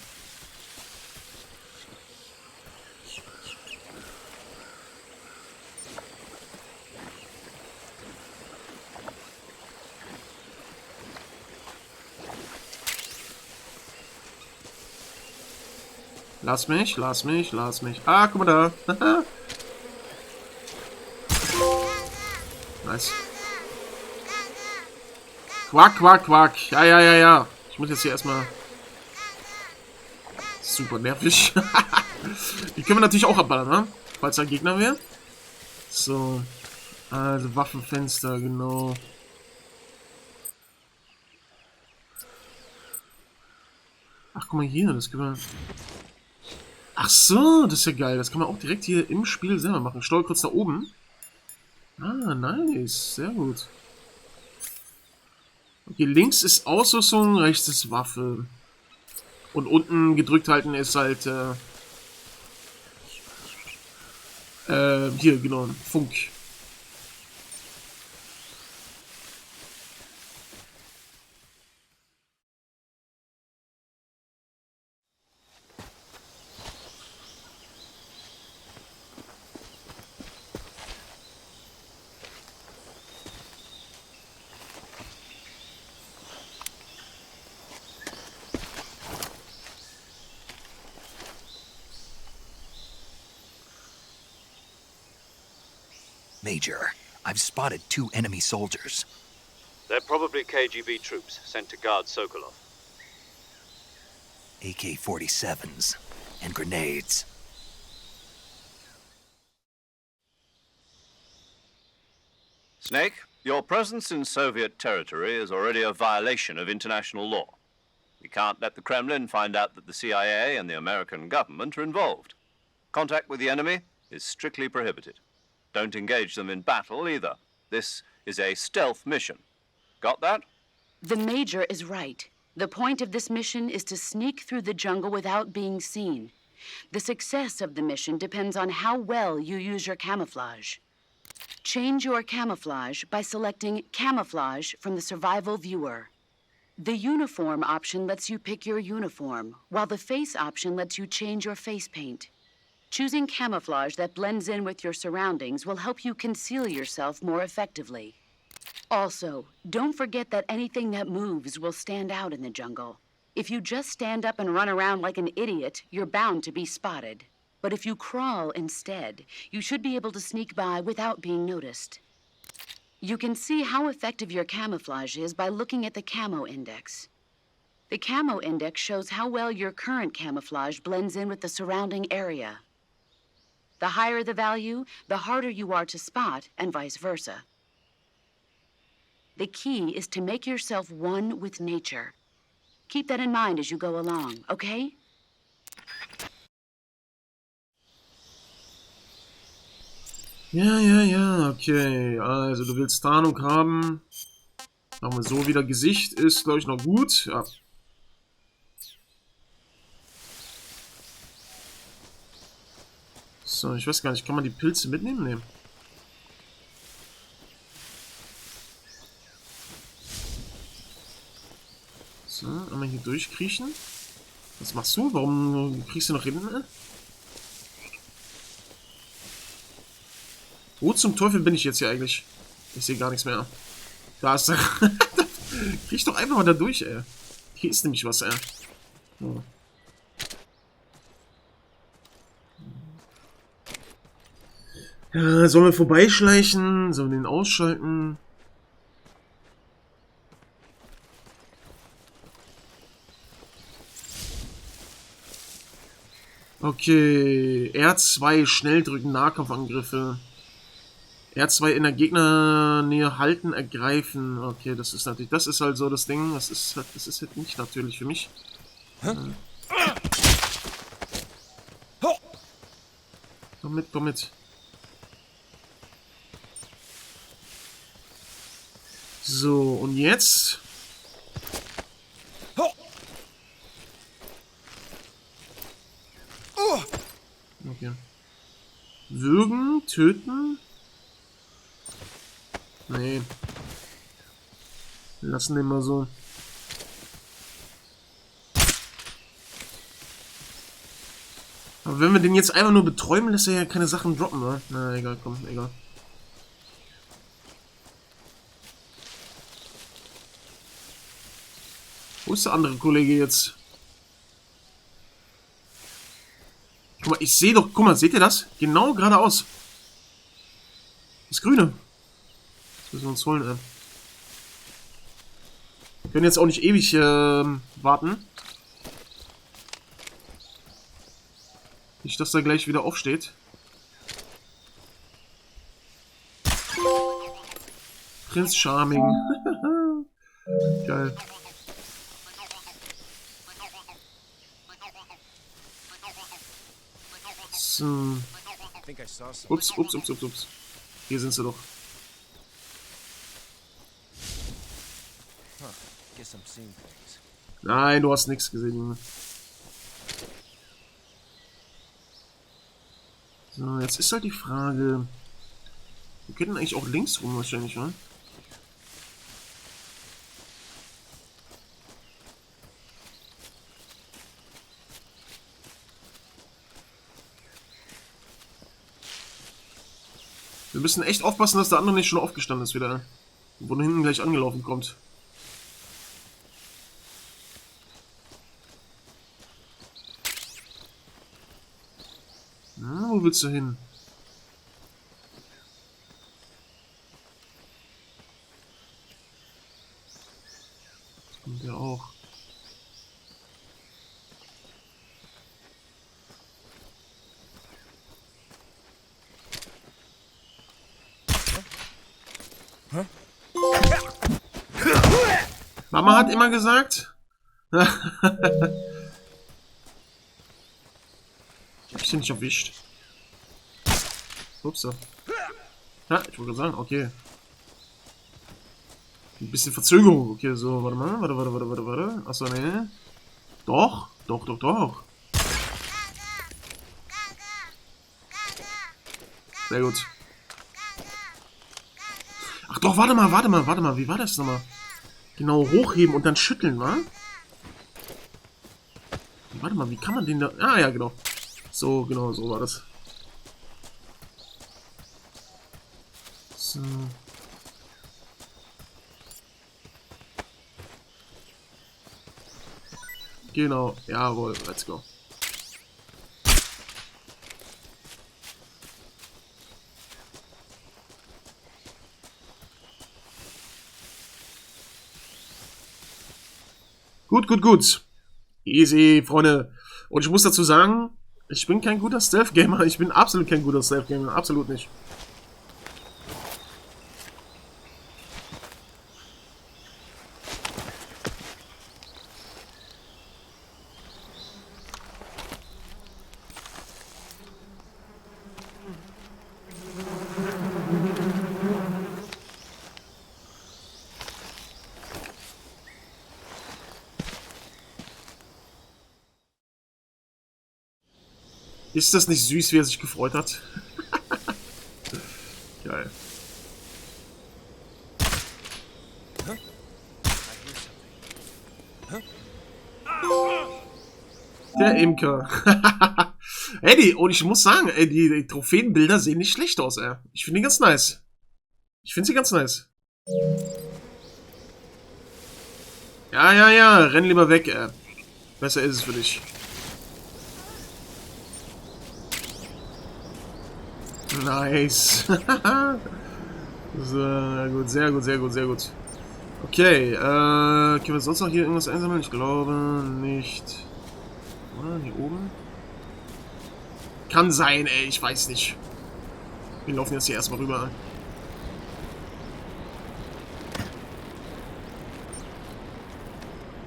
Lass mich, lass mich, lass mich. Ah, guck mal da. Nice. Quack, quack, quack. Ja, ja, ja, ja. Ich muss jetzt hier erstmal... Super nervig. Die können wir natürlich auch abballern, ne? Falls ein Gegner wäre. So. Also Waffenfenster, genau. Ach, guck mal hier, das können wir... Ach so, das ist ja geil. Das kann man auch direkt hier im Spiel selber machen. Steuer kurz nach oben. Ah, nice. Sehr gut. Okay, links ist Ausrüstung, rechts ist Waffe. Und unten gedrückt halten ist halt, hier, genau, Funk. Major, I've spotted 2 enemy soldiers. They're probably KGB troops sent to guard Sokolov. AK-47s and grenades. Snake, your presence in Soviet territory is already a violation of international law. We can't let the Kremlin find out that the CIA and the American government are involved. Contact with the enemy is strictly prohibited. Don't engage them in battle either. This is a stealth mission. Got that? The Major is right. The point of this mission is to sneak through the jungle without being seen. The success of the mission depends on how well you use your camouflage. Change your camouflage by selecting Camouflage from the Survival Viewer. The Uniform option lets you pick your uniform, while the Face option lets you change your face paint. Choosing camouflage that blends in with your surroundings will help you conceal yourself more effectively. Also, don't forget that anything that moves will stand out in the jungle. If you just stand up and run around like an idiot, you're bound to be spotted. But if you crawl instead, you should be able to sneak by without being noticed. You can see how effective your camouflage is by looking at the Camo Index. The Camo Index shows how well your current camouflage blends in with the surrounding area. The higher the value, the harder you are to spot, and vice versa. The key is to make yourself one with nature. Keep that in mind as you go along, okay? Ja, okay. Also, du willst Tarnung haben. Machen wir so wieder. Gesicht ist, glaube ich, noch gut. Ja. So, ich weiß gar nicht, kann man die Pilze mitnehmen? Nee. So, einmal hier durchkriechen. Was machst du? Warum kriegst du nach hinten? Wo zum Teufel bin ich jetzt hier eigentlich? Ich sehe gar nichts mehr. Da ist er. Krieg doch einfach mal da durch, ey. Hier ist nämlich was, ey. Oh. Ja, sollen wir vorbeischleichen? Sollen wir den ausschalten? Okay, R2 schnell drücken, Nahkampfangriffe. R2 in der Gegnernähe halten, ergreifen. Okay, das ist natürlich, das ist halt so das Ding. Das ist halt nicht natürlich für mich. Komm mit, komm mit. So, und jetzt? Okay. Würgen, töten. Nee. Wir lassen den mal so. Aber wenn wir den jetzt einfach nur beträumen, lässt er ja keine Sachen droppen, ne? Na, egal, komm, egal. Wo ist der andere Kollege jetzt? Guck mal, ich sehe doch, guck mal, seht ihr das? Genau geradeaus. Das Grüne. Das müssen wir uns holen, ey. Wir können jetzt auch nicht ewig warten. Nicht, dass er gleich wieder aufsteht. Prinz Charming. Geil. So. Ups. Hier sind sie doch. Nein, du hast nichts gesehen, Junge. So, jetzt ist halt die Frage. Wir könnten eigentlich auch links rum wahrscheinlich, oder? Wir müssen echt aufpassen, dass der andere nicht schon aufgestanden ist wieder. Und von hinten gleich angelaufen kommt. Na, wo willst du hin? Und der auch. Mama hat immer gesagt. Ich hab dich nicht erwischt. Ups. Ja, ich wollte gerade sagen, okay. Ein bisschen Verzögerung. Okay, so, warte mal. Warte. Achso, ne. Doch. Sehr gut. Ach doch, warte mal. Wie war das nochmal? Genau, hochheben und dann schütteln, wa? Warte mal, wie kann man den da... Ah, ja, genau. So, genau, so war das. So. Genau, jawohl, let's go. Gut. Easy, Freunde. Und ich muss dazu sagen, ich bin kein guter Stealth-Gamer. Ich bin absolut kein guter Stealth-Gamer. Absolut nicht. Ist das nicht süß, wie er sich gefreut hat? Geil. Der Imker. Ey, und ich muss sagen, ey, die Trophäenbilder sehen nicht schlecht aus, ey. Ich finde die ganz nice. Ich finde sie ganz nice. Ja, renn lieber weg, ey. Besser ist es für dich. Nice. So, sehr gut. Okay, können wir sonst noch hier irgendwas einsammeln? Ich glaube nicht. Oder? Hier oben? Kann sein, ey, ich weiß nicht. Wir laufen jetzt hier erstmal rüber.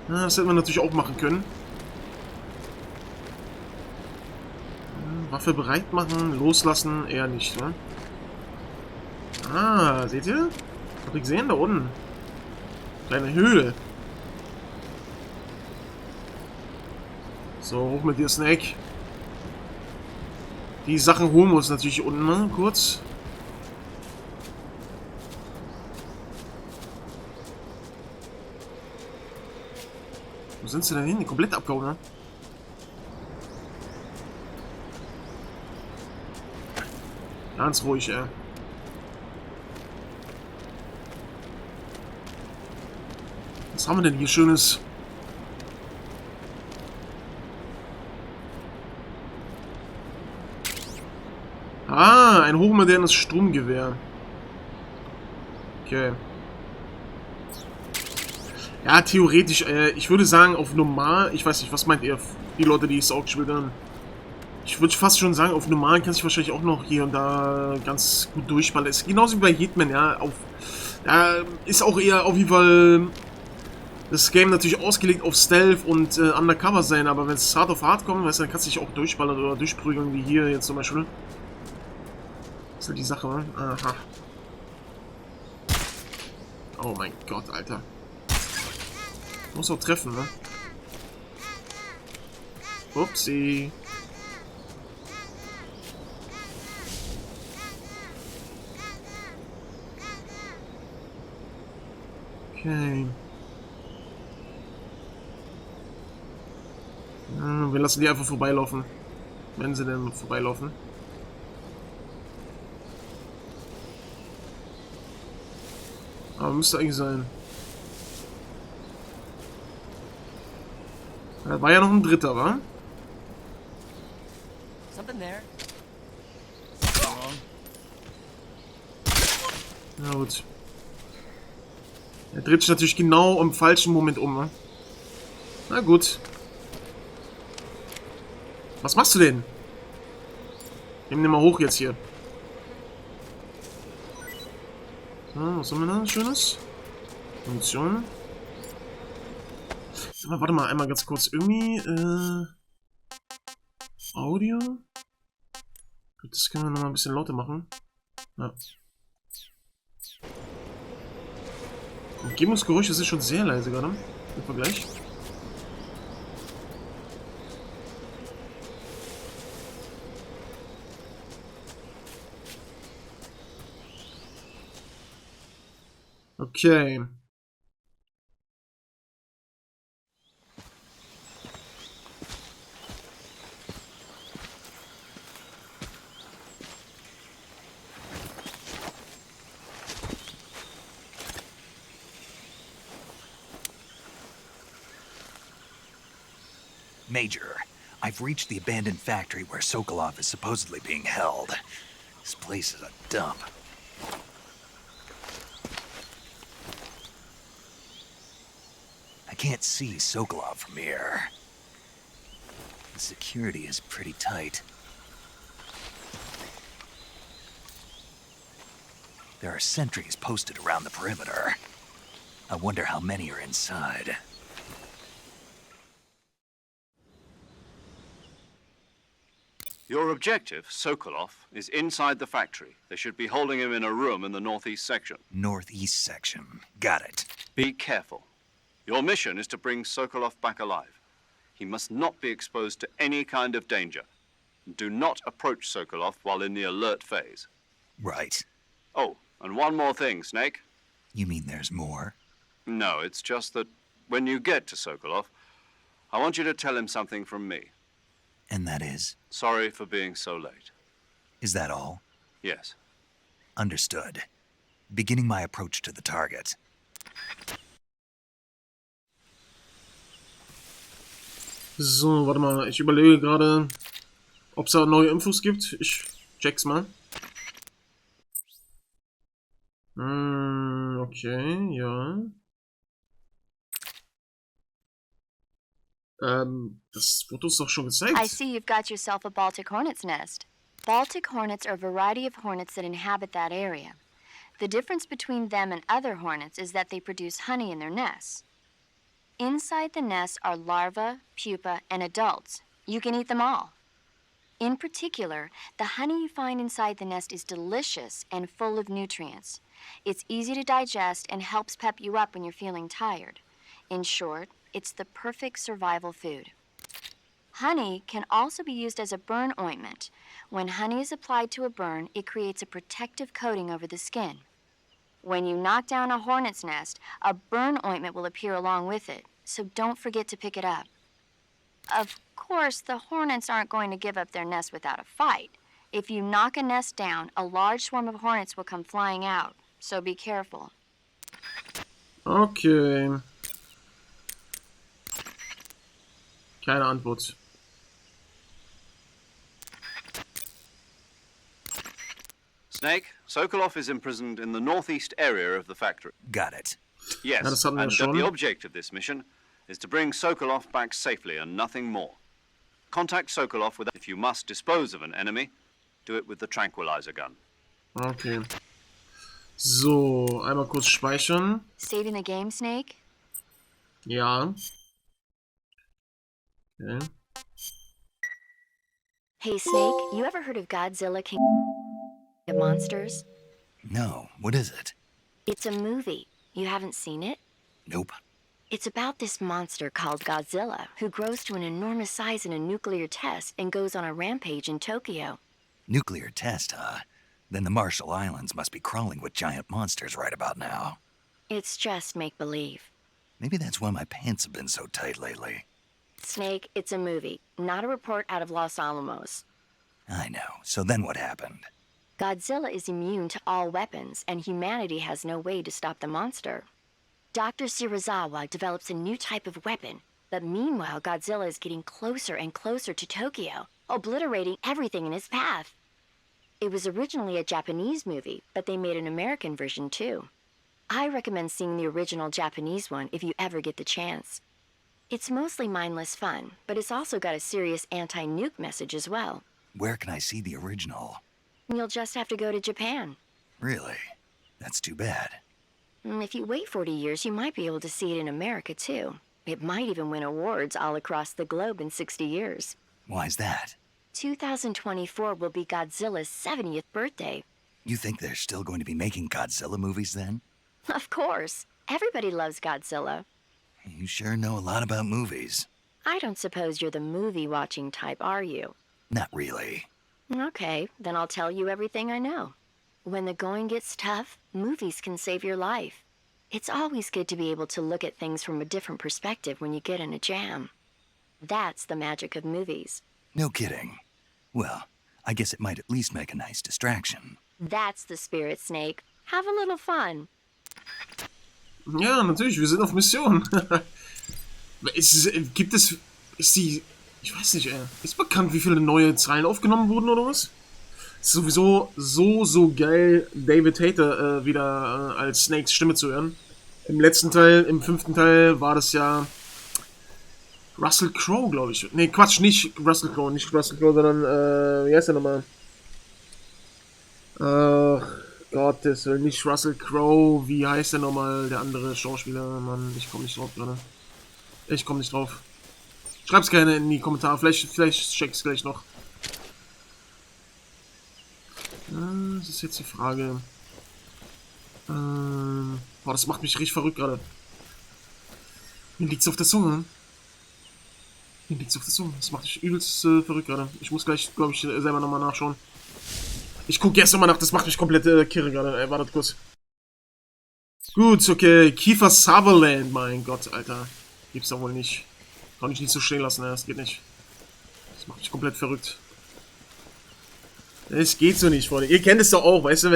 Das hätte man natürlich auch machen können. Waffe bereit machen, loslassen, eher nicht, ne? Ah, seht ihr? Habt ihr gesehen? Da unten. Kleine Höhle. So, hoch mit dir, Snake. Die Sachen holen wir uns natürlich unten, ne? Kurz. Wo sind sie denn hin? Komplett abgehauen, ne? Ganz ruhig, ey. Was haben wir denn hier Schönes? Ah, ein hochmodernes Sturmgewehr. Okay. Ja, theoretisch, ich würde sagen, auf normal, ich weiß nicht, was meint ihr, die Leute, die es auch gespielt haben? Ich würde fast schon sagen, auf normal kann sich wahrscheinlich auch noch hier und da ganz gut durchballern. Ist genauso wie bei Hitman, ja. Ist auch eher auf jeden Fall das Game natürlich ausgelegt auf Stealth und Undercover sein, aber wenn es hart auf hart kommt, weißt du, dann kannst du dich auch durchballern oder durchprügeln, wie hier jetzt zum Beispiel. Das ist halt die Sache, ne? Aha. Oh mein Gott, Alter. Muss auch treffen, ne? Upsi. Okay. Wir lassen die einfach vorbeilaufen. Wenn sie denn vorbeilaufen. Aber müsste eigentlich sein. Da war ja noch ein dritter, wa? Na gut. Er dreht sich natürlich genau im falschen Moment um, ne? Na gut. Was machst du denn? Nimm den mal hoch jetzt hier. So, was haben wir da? Schönes? Munition. Warte mal, einmal ganz kurz. Irgendwie, Audio? Das können wir noch mal ein bisschen lauter machen. Ja. Umgebungsgeräusche sind schon sehr leise gerade im Vergleich. Okay. Major, I've reached the abandoned factory where Sokolov is supposedly being held. This place is a dump. I can't see Sokolov from here. The security is pretty tight. There are sentries posted around the perimeter. I wonder how many are inside. Your objective, Sokolov, is inside the factory. They should be holding him in a room in the northeast section. Northeast section. Got it. Be careful. Your mission is to bring Sokolov back alive. He must not be exposed to any kind of danger. Do not approach Sokolov while in the alert phase. Right. Oh, and one more thing, Snake. You mean there's more? No, it's just that when you get to Sokolov, I want you to tell him something from me. And that is? Sorry for being so late. Is that all? Yes. Understood. Beginning my approach to the target. So, warte mal. Ich überlege gerade, ob es da neue Infos gibt. Ich check's mal. Okay, ja. Das Foto ist doch schon gezeigt. I see you've got yourself a Baltic hornet's nest. Baltic hornets are a variety of hornets that inhabit that area. The difference between them and other hornets is that they produce honey in their nests. Inside the nests are larvae, pupa, and adults. You can eat them all. In particular, the honey you find inside the nest is delicious and full of nutrients. It's easy to digest and helps pep you up when you're feeling tired. In short, it's the perfect survival food. Honey can also be used as a burn ointment. When honey is applied to a burn, it creates a protective coating over the skin. When you knock down a hornet's nest, a burn ointment will appear along with it, so don't forget to pick it up. Of course, the hornets aren't going to give up their nest without a fight. If you knock a nest down, a large swarm of hornets will come flying out, so be careful. Okay. Keine Antwort. Snake, Sokolov is imprisoned in the northeast area of the factory. Got it. Yes, Ja, das hatten wir and schon. the object of this mission is to bring Sokolov back safely and nothing more. Contact Sokolov with if you must dispose of an enemy, do it with the tranquilizer gun. Okay. So, einmal kurz speichern. Saving the game, Snake? Ja. Okay. Hey, Snake, you ever heard of Godzilla King of Monsters? No, what is it? It's a movie. You haven't seen it? Nope. It's about this monster called Godzilla, who grows to an enormous size in a nuclear test and goes on a rampage in Tokyo. Nuclear test, huh? Then the Marshall Islands must be crawling with giant monsters right about now. It's just make-believe. Maybe that's why my pants have been so tight lately. Snake, it's a movie, not a report out of Los Alamos. I know. So then what happened? Godzilla is immune to all weapons, and humanity has no way to stop the monster. Dr. Shirazawa develops a new type of weapon, but meanwhile Godzilla is getting closer and closer to Tokyo, obliterating everything in his path. It was originally a Japanese movie, but they made an American version too. I recommend seeing the original Japanese one if you ever get the chance. It's mostly mindless fun, but it's also got a serious anti-nuke message as well. Where can I see the original? You'll just have to go to Japan. Really? That's too bad. If you wait 40 years, you might be able to see it in America too. It might even win awards all across the globe in 60 years. Why's that? 2024 will be Godzilla's 70th birthday. You think they're still going to be making Godzilla movies then? Of course. Everybody loves Godzilla. You sure know a lot about movies. I don't suppose you're the movie-watching type, are you? Not really. Okay, then I'll tell you everything I know. When the going gets tough, movies can save your life. It's always good to be able to look at things from a different perspective when you get in a jam. That's the magic of movies. No kidding. Well, I guess it might at least make a nice distraction. That's the spirit, Snake. Have a little fun. Ja, natürlich, wir sind auf Mission. Gibt es... Ist die... Ich weiß nicht, ist bekannt, wie viele neue Zeilen aufgenommen wurden oder was? Ist sowieso so geil, David Hayter wieder als Snakes Stimme zu hören. Im letzten Teil, im 5. Teil war das ja Russell Crowe, glaube ich. Ne, Quatsch, nicht Russell Crowe, sondern, wie heißt der nochmal? Gottes Willen, nicht Russell Crowe, wie heißt der nochmal, der andere Schauspieler? Mann, ich komme nicht drauf gerade. Ich komme nicht drauf. Schreib's gerne in die Kommentare, vielleicht check's gleich noch. Das ist jetzt die Frage. Boah, das macht mich richtig verrückt gerade. Mir liegt's auf der Zunge. Das macht mich übelst verrückt gerade. Ich muss gleich, glaube ich, selber nochmal nachschauen. Ich gucke erst nochmal nach, das macht mich komplett kirre gerade. Wartet kurz. Gut, okay. Kiefer Sutherland, mein Gott, Alter. Gibt's doch wohl nicht. Kann ich nicht so stehen lassen, das geht nicht. Das macht mich komplett verrückt. Es geht so nicht, Freunde. Ihr kennt es doch auch, weißt du,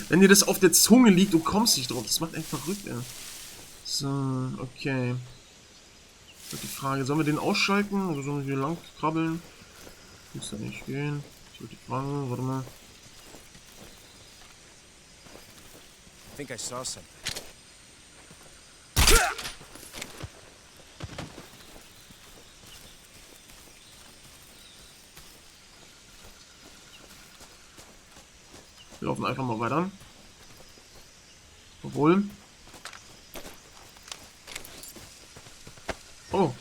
wenn dir das auf der Zunge liegt und kommst nicht drauf. Das macht echt verrückt, ey. So, okay. Die Frage, sollen wir den ausschalten oder sollen wir hier lang krabbeln? Muss ja nicht gehen. Ich würde die Frage, warte mal. I think I saw something. Wir laufen einfach mal weiter. Obwohl. Oh.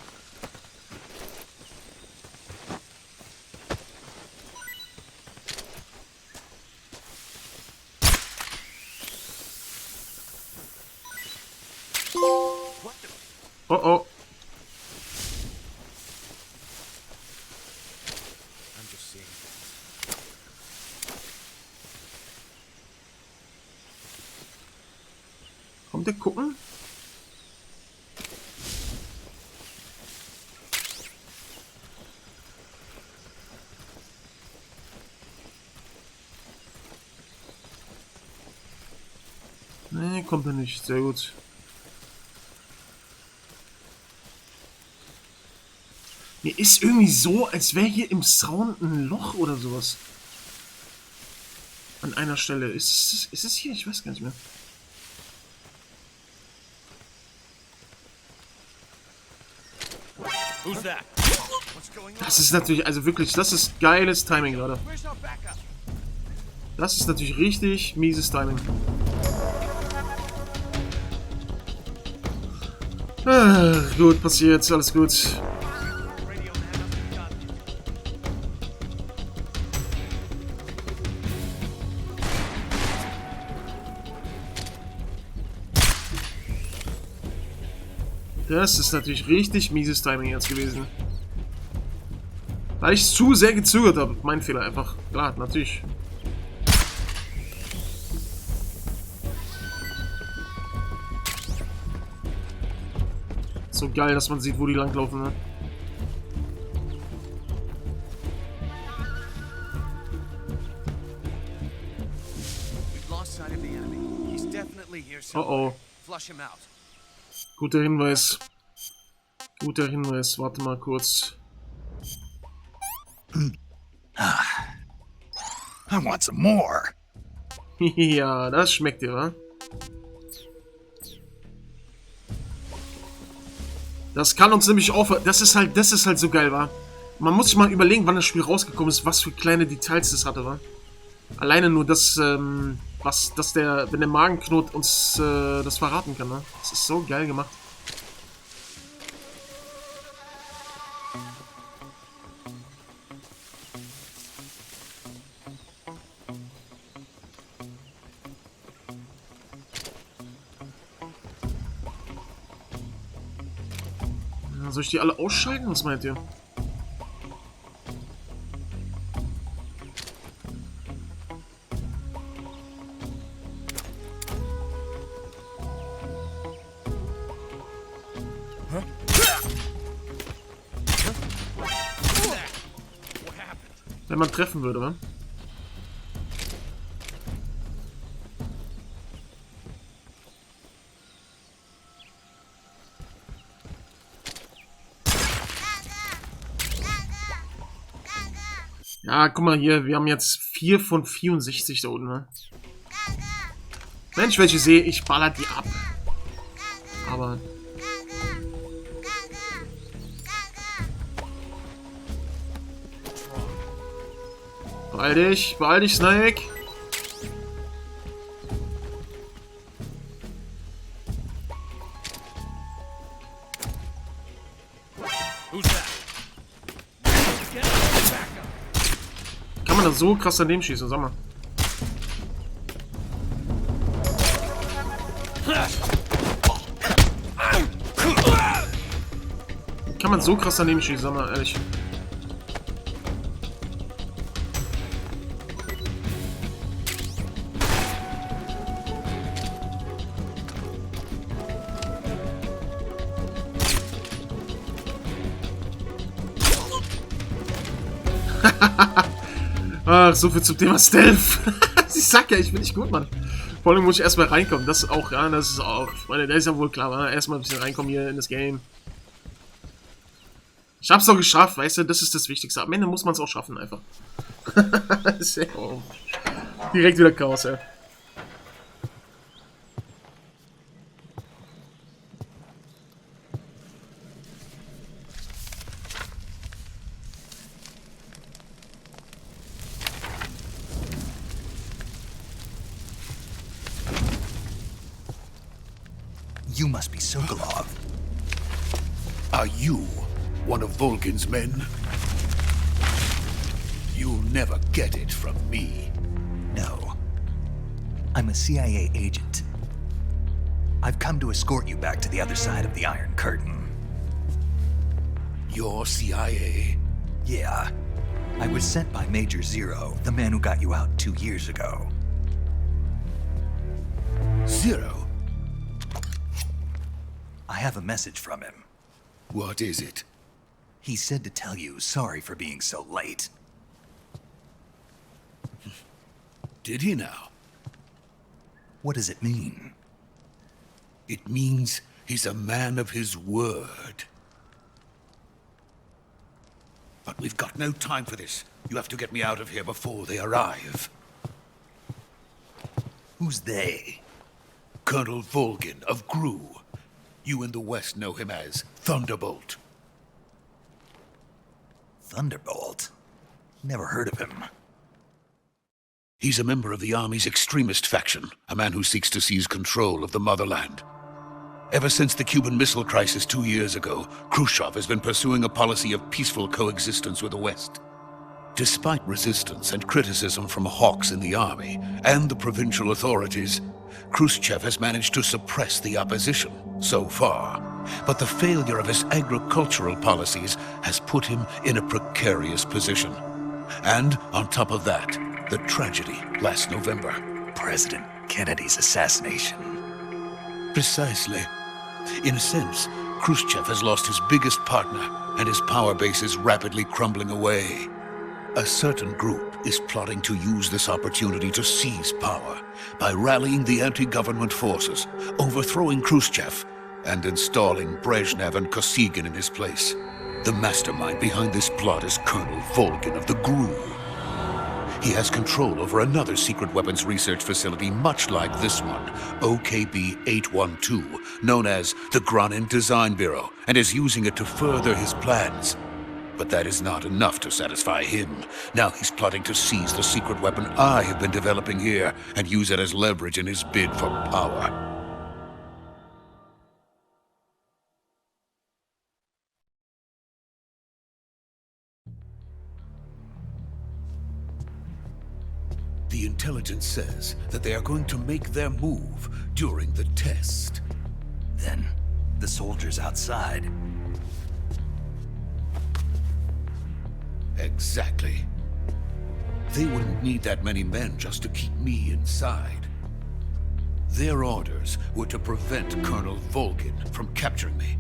Oh oh. I'm just seeing. Kommt der gucken? Nee, kommt er nicht. Sehr gut. Mir ist irgendwie so, als wäre hier im Sound ein Loch oder sowas. An einer Stelle. Ist es hier? Ich weiß gar nicht mehr. Das ist natürlich, also wirklich, das ist geiles Timing gerade. Das ist natürlich richtig mieses Timing. Gut, passiert, alles gut. Das ist natürlich richtig mieses Timing jetzt gewesen. Weil ich zu sehr gezögert habe. Mein Fehler einfach. Klar, natürlich. So geil, dass man sieht, wo die langlaufen, ne? Oh oh. Guter Hinweis. Guter Hinweis. Warte mal kurz. I want some more. Ja, das schmeckt dir, wa? Das kann uns nämlich auch... Das ist halt so geil, wa? Man muss sich mal überlegen, wann das Spiel rausgekommen ist, was für kleine Details das hatte, wa? Alleine nur das, wenn der Magenknot uns das verraten kann, ne? Das ist so geil gemacht. Soll ich die alle ausschalten? Was meint ihr? Wenn man treffen würde, wa? Ja, guck mal hier, wir haben jetzt 4 von 64 da unten, ne? Wenn ich welche sehe, ich baller die ab. Aber... Beeil dich, Snake. Kann man da so krass daneben schießen, sag mal. Kann man so krass daneben schießen, sag mal, ehrlich. Ach, so viel zum Thema Stealth. Ich sag ja, ich bin nicht gut, Mann. Vor allem muss ich erstmal reinkommen. Das ist auch, ja, das ist auch. Ich meine, das ist ja wohl klar, Mann. Erstmal ein bisschen reinkommen hier in das Game. Ich hab's doch geschafft, weißt du, das ist das Wichtigste. Am Ende muss man es auch schaffen, einfach. Oh. Direkt wieder Chaos, ey. You must be Sokolov. Are you one of Volgin's men? You'll never get it from me. No. I'm a CIA agent. I've come to escort you back to the other side of the Iron Curtain. You're CIA? Yeah. I was sent by Major Zero, the man who got you out 2 years ago. Zero? I have a message from him. What is it? He said to tell you sorry for being so late. Did he now? What does it mean? It means he's a man of his word. But we've got no time for this. You have to get me out of here before they arrive. Who's they? Colonel Volgin of GRU. You in the West know him as Thunderbolt. Thunderbolt? Never heard of him. He's a member of the Army's extremist faction, a man who seeks to seize control of the motherland. Ever since the Cuban Missile Crisis 2 years ago, Khrushchev has been pursuing a policy of peaceful coexistence with the West. Despite resistance and criticism from hawks in the army and the provincial authorities, Khrushchev has managed to suppress the opposition so far. But the failure of his agricultural policies has put him in a precarious position. And on top of that, the tragedy last November. President Kennedy's assassination. Precisely. In a sense, Khrushchev has lost his biggest partner, and his power base is rapidly crumbling away. A certain group is plotting to use this opportunity to seize power by rallying the anti-government forces, overthrowing Khrushchev, and installing Brezhnev and Kosygin in his place. The mastermind behind this plot is Colonel Volgin of the GRU. He has control over another secret weapons research facility much like this one, OKB-812, known as the Granin Design Bureau, and is using it to further his plans. But that is not enough to satisfy him. Now he's plotting to seize the secret weapon I have been developing here and use it as leverage in his bid for power. The intelligence says that they are going to make their move during the test. Then, the soldiers outside. Exactly. They wouldn't need that many men just to keep me inside. Their orders were to prevent Colonel Volgin from capturing me.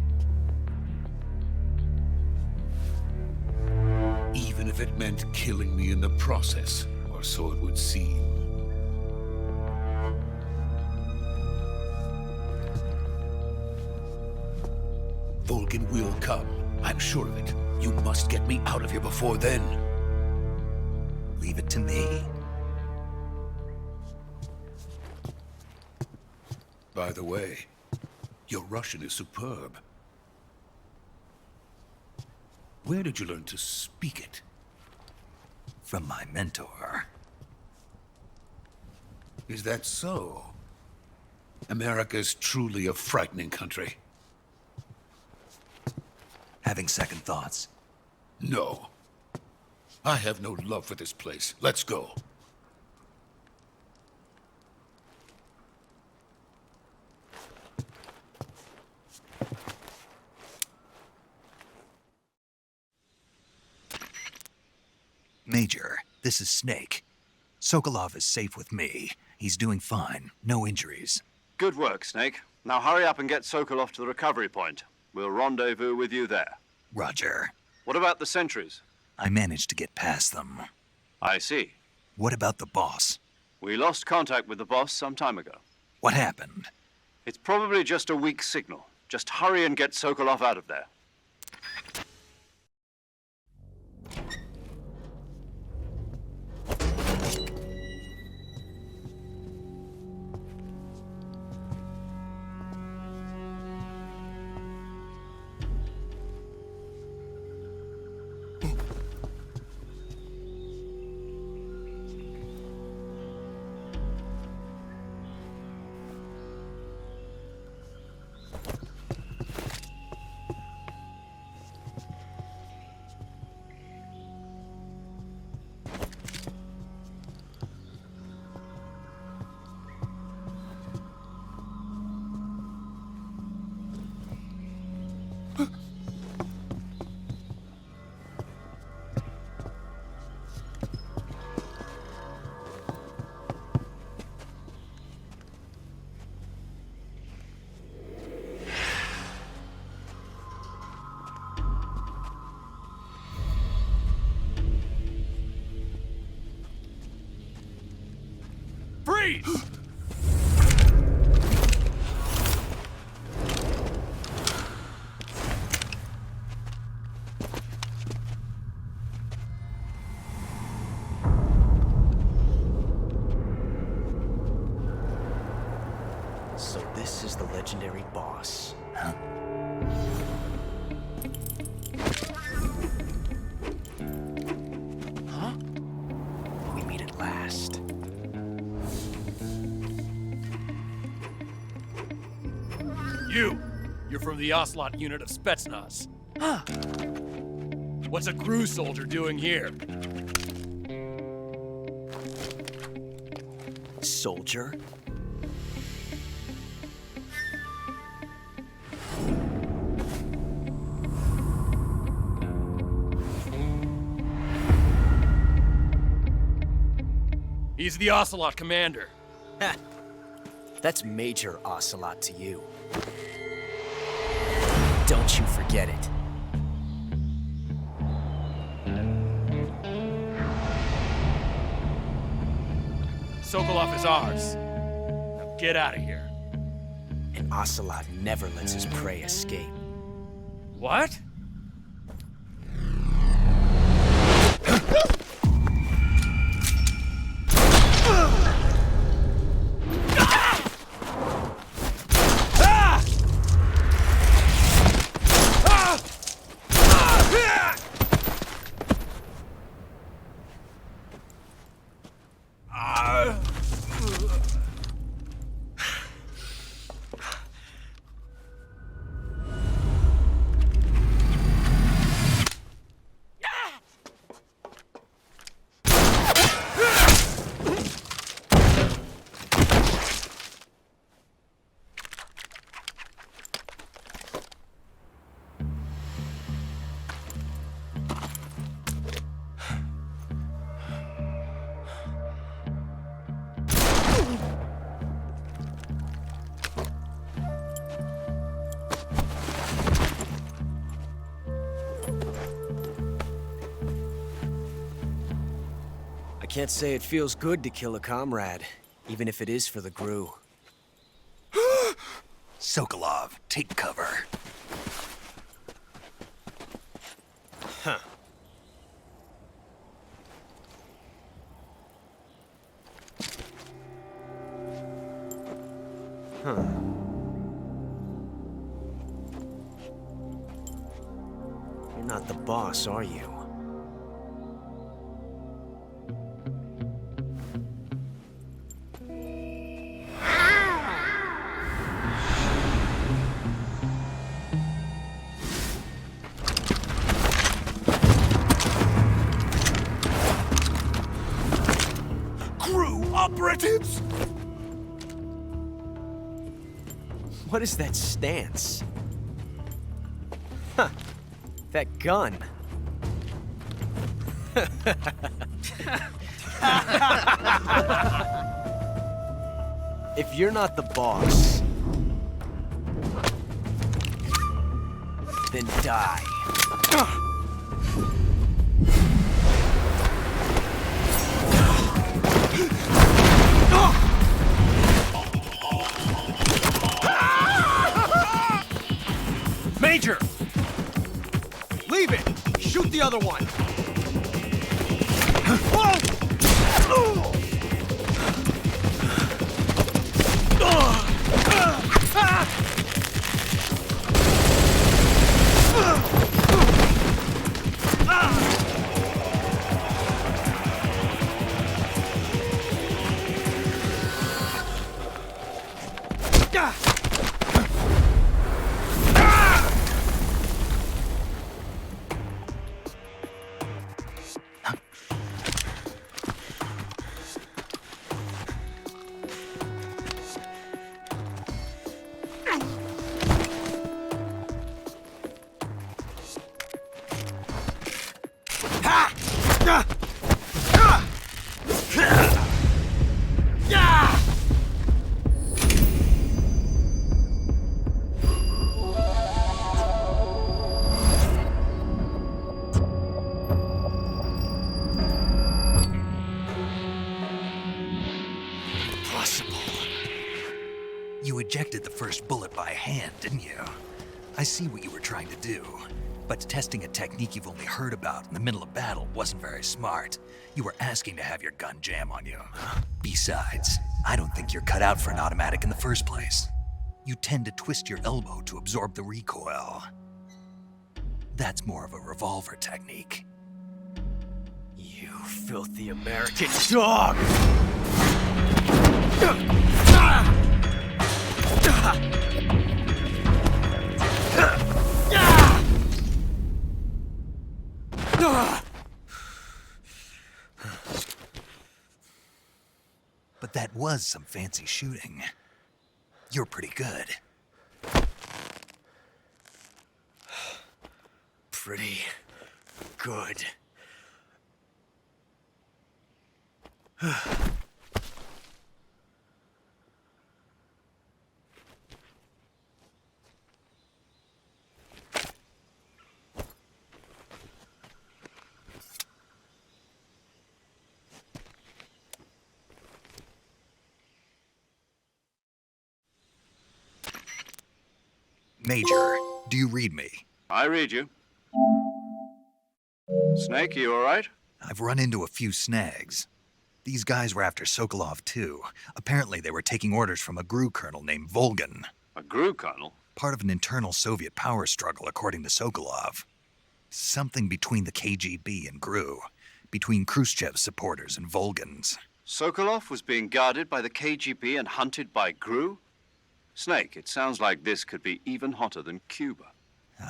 Even if it meant killing me in the process, or so it would seem. Volgin will come. I'm sure of it. You must get me out of here before then. Leave it to me. By the way, your Russian is superb. Where did you learn to speak it? From my mentor. Is that so? America's truly a frightening country. Having second thoughts? No. I have no love for this place. Let's go. Major, this is Snake. Sokolov is safe with me. He's doing fine. No injuries. Good work, Snake. Now hurry up and get Sokolov to the recovery point. We'll rendezvous with you there. Roger. What about the sentries? I managed to get past them. I see. What about the boss? We lost contact with the boss some time ago. What happened? It's probably just a weak signal. Just hurry and get Sokolov out of there. Freeze! So this is the legendary boss. Huh? Huh? We meet at last. You're from the Ocelot unit of Spetsnaz. Huh. What's a crew soldier doing here? Soldier? He's the Ocelot commander. Ha! That's Major Ocelot to you. Don't you forget it. Sokolov is ours. Now get out of here. And Ocelot never lets his prey escape. What? can't say it feels good to kill a comrade, even if it is for the Gru. Sokolov, take cover. Huh. Huh. You're not the boss, are you? Operatives! What is that stance? Huh. That gun. If you're not the boss, then die. Major! Leave it! Shoot the other one! You ejected the first bullet by hand, didn't you? I see what you were trying to do. But testing a technique you've only heard about in the middle of battle wasn't very smart. You were asking to have your gun jam on you. Besides, I don't think you're cut out for an automatic in the first place. You tend to twist your elbow to absorb the recoil. That's more of a revolver technique. You filthy American dog! But that was some fancy shooting. You're pretty good. Pretty good. Major, do you read me? I read you. Snake, you all right? I've run into a few snags. These guys were after Sokolov too. Apparently they were taking orders from a GRU colonel named Volgan. A GRU colonel? Part of an internal Soviet power struggle, according to Sokolov. Something between the KGB and GRU. Between Khrushchev's supporters and Volgan's. Sokolov was being guarded by the KGB and hunted by GRU? Snake, it sounds like this could be even hotter than Cuba.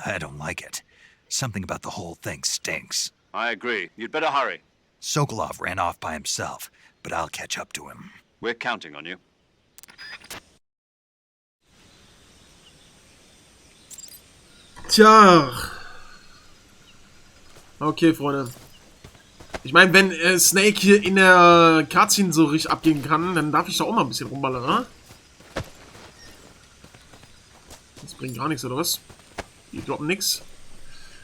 I don't like it. Something about the whole thing stinks. I agree. You'd better hurry. Sokolov ran off by himself, but I'll catch up to him. We're counting on you. Tja. Okay, Freunde. Ich meine, wenn Snake hier in der Cutscene so richtig abgehen kann, dann darf ich doch auch mal ein bisschen rumballern, oder? Das bringt gar nichts, oder was? Die droppen nichts.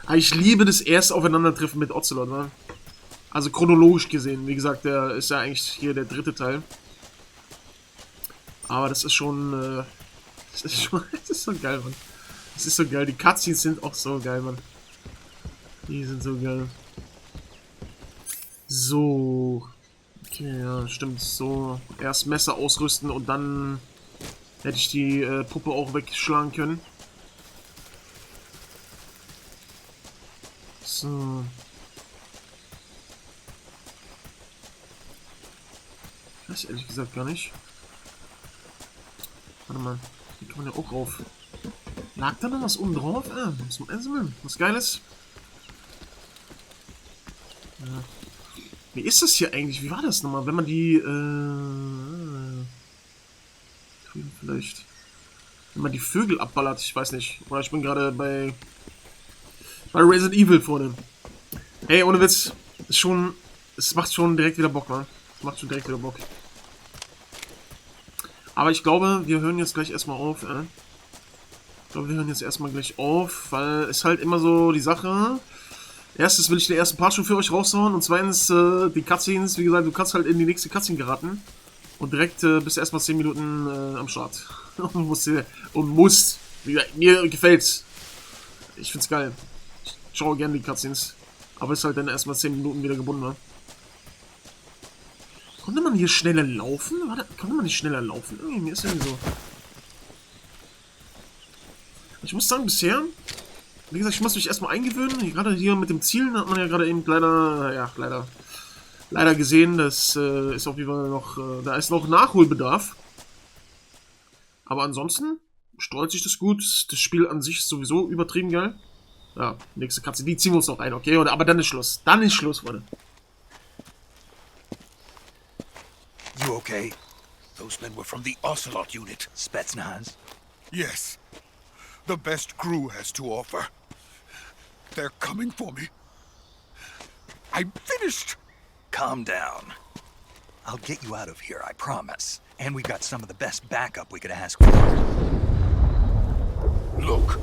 Aber ich liebe das erste Aufeinandertreffen mit Ocelot, oder? Also chronologisch gesehen. Wie gesagt, der ist ja eigentlich hier der 3. Teil. Aber das ist schon, das ist so geil, Mann. Das ist so geil. Die Cutscenes sind auch so geil, Mann. Die sind so geil. So. Okay, ja, stimmt. So, erst Messer ausrüsten und dann hätte ich die Puppe auch wegschlagen können. So. Ich weiß ehrlich gesagt gar nicht. Warte mal. Hier kann man ja auch rauf. Lag da noch was oben drauf? Ah, was Geiles. Ja. Wie ist das hier eigentlich? Wie war das nochmal? Wenn man die, vielleicht. Wenn man die Vögel abballert, ich weiß nicht. Oder ich bin gerade bei Resident Evil vorne. Hey, ohne Witz. Ist schon. Es macht schon direkt wieder Bock, man. Es macht schon direkt wieder Bock. Aber ich glaube, wir hören jetzt gleich erstmal auf, Ich glaube, wir hören jetzt erstmal gleich auf, weil es halt immer so die Sache. Erstens will ich den ersten Part schon für euch raushauen und zweitens die Cutscenes, wie gesagt, du kannst halt in die nächste Cutscene geraten und direkt bist du erstmal 10 Minuten am Start. und musst. Wie gesagt, mir gefällt's. Ich find's geil. Ich schaue gerne die Cutscenes. Aber ist halt dann erstmal 10 Minuten wieder gebunden, ne? Konnte man hier schneller laufen? Warte, konnte man nicht schneller laufen? Irgendwie, mir ist irgendwie so. Ich muss sagen, bisher, wie gesagt, ich muss mich erstmal eingewöhnen. Gerade hier mit dem Zielen hat man ja gerade eben leider gesehen, das ist auf jeden Fall noch, da ist noch Nachholbedarf. Aber ansonsten steuert sich das gut. Das Spiel an sich ist sowieso übertrieben geil. Ja, nächste Katze, die ziehen wir uns noch ein, okay? Aber dann ist Schluss. Dann ist Schluss, Freunde. You okay? Those men were from the Ocelot unit. Spetsnaz? Yes. The best crew has to offer. They're coming for me. I'm finished. Calm down. I'll get you out of here, I promise. And we got some of the best backup we could ask for. Look.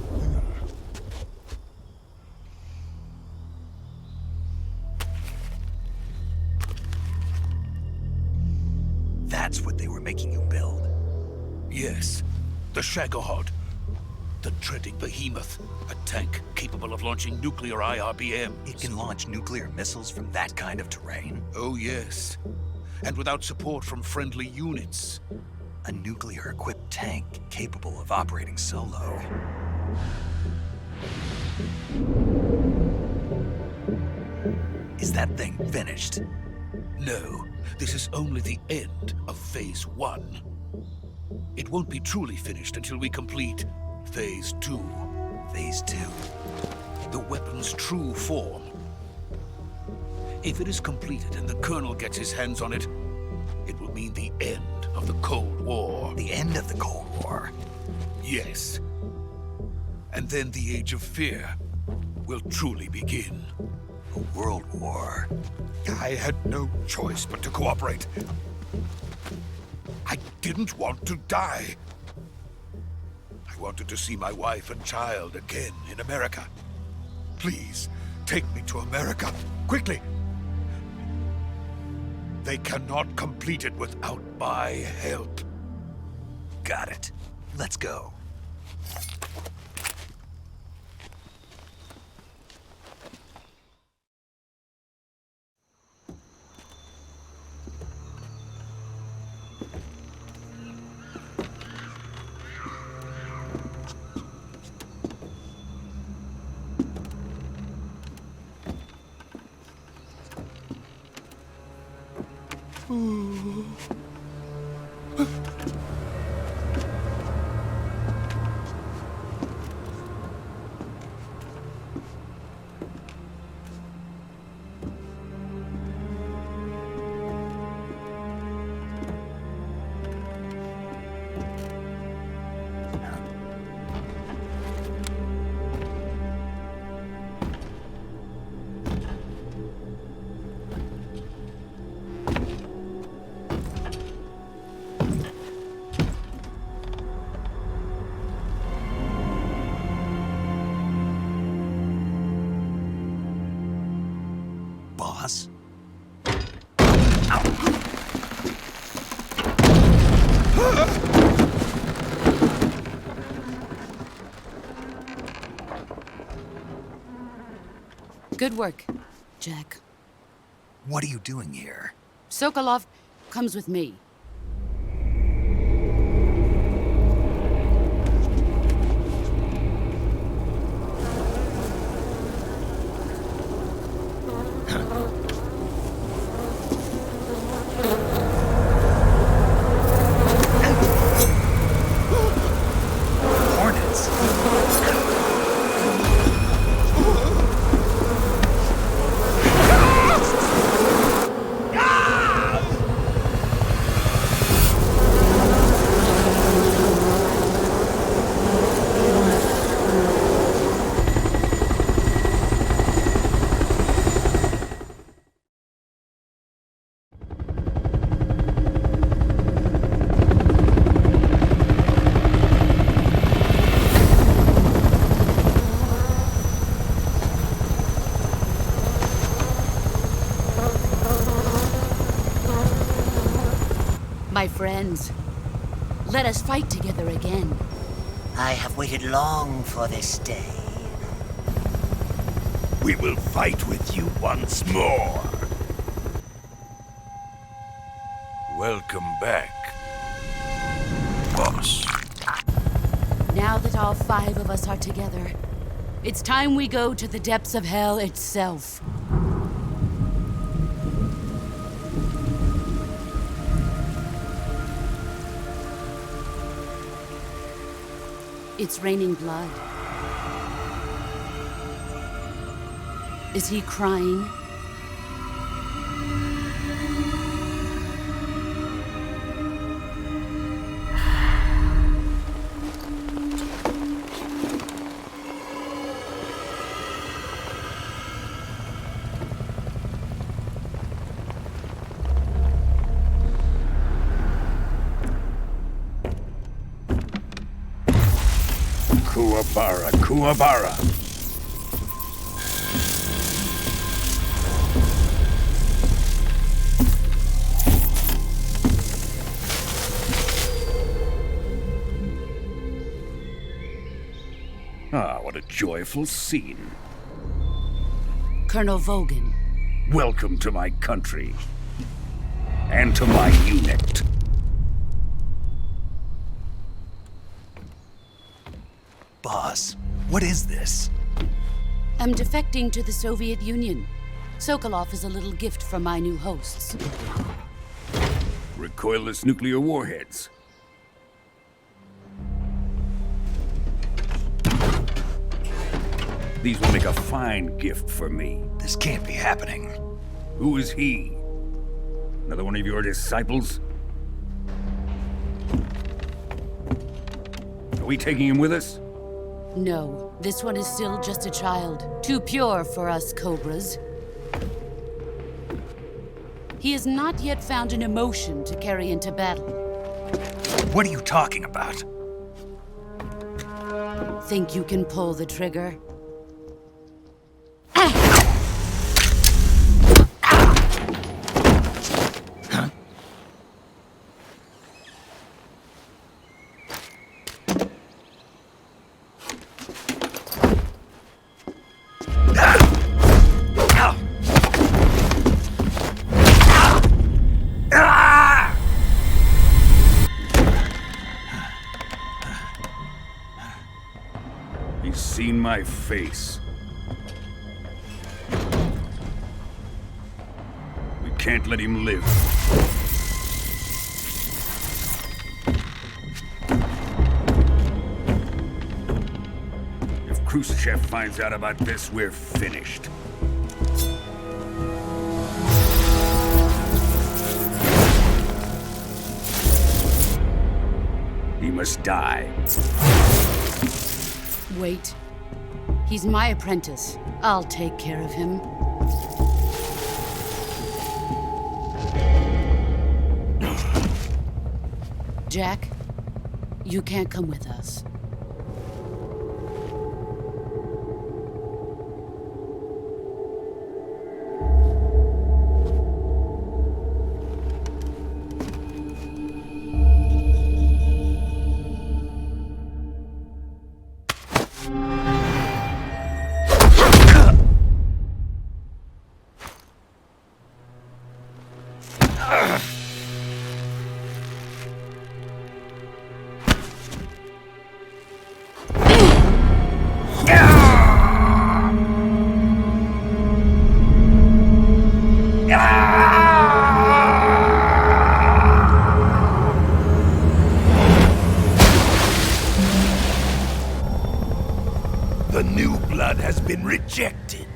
That's what they were making you build? Yes. The Shagohod. The treading behemoth. A tank capable of launching nuclear IRBMs. It can launch nuclear missiles from that kind of terrain? Oh, yes. And without support from friendly units. A nuclear-equipped tank capable of operating solo. Is that thing finished? No, this is only the end of Phase 1. It won't be truly finished until we complete Phase 2. Phase 2? The weapon's true form. If it is completed and the Colonel gets his hands on it, it will mean the end of the Cold War. The end of the Cold War? Yes. And then the Age of Fear will truly begin. A world war. I had no choice but to cooperate. I didn't want to die. I wanted to see my wife and child again in America. Please, take me to America, quickly. They cannot complete it without my help. Got it. Let's go. Good work, Jack. What are you doing here? Sokolov comes with me. Hornets. My friends, let us fight together again. I have waited long for this day. We will fight with you once more. Welcome back, boss. Now that all 5 of us are together, it's time we go to the depths of hell itself. It's raining blood. Is he crying? Kuwabara, Kuwabara. Ah, what a joyful scene. Colonel Vogan. Welcome to my country. And to my unit. Boss, what is this? I'm defecting to the Soviet Union. Sokolov is a little gift from my new hosts. Recoilless nuclear warheads. These will make a fine gift for me. This can't be happening. Who is he? Another one of your disciples? Are we taking him with us? No, this one is still just a child. Too pure for us Cobras. He has not yet found an emotion to carry into battle. What are you talking about? Think you can pull the trigger? He's seen my face. We can't let him live. If Khrushchev finds out about this, we're finished. He must die. Wait. He's my apprentice. I'll take care of him. Jack, you can't come with us. new blood has been rejected.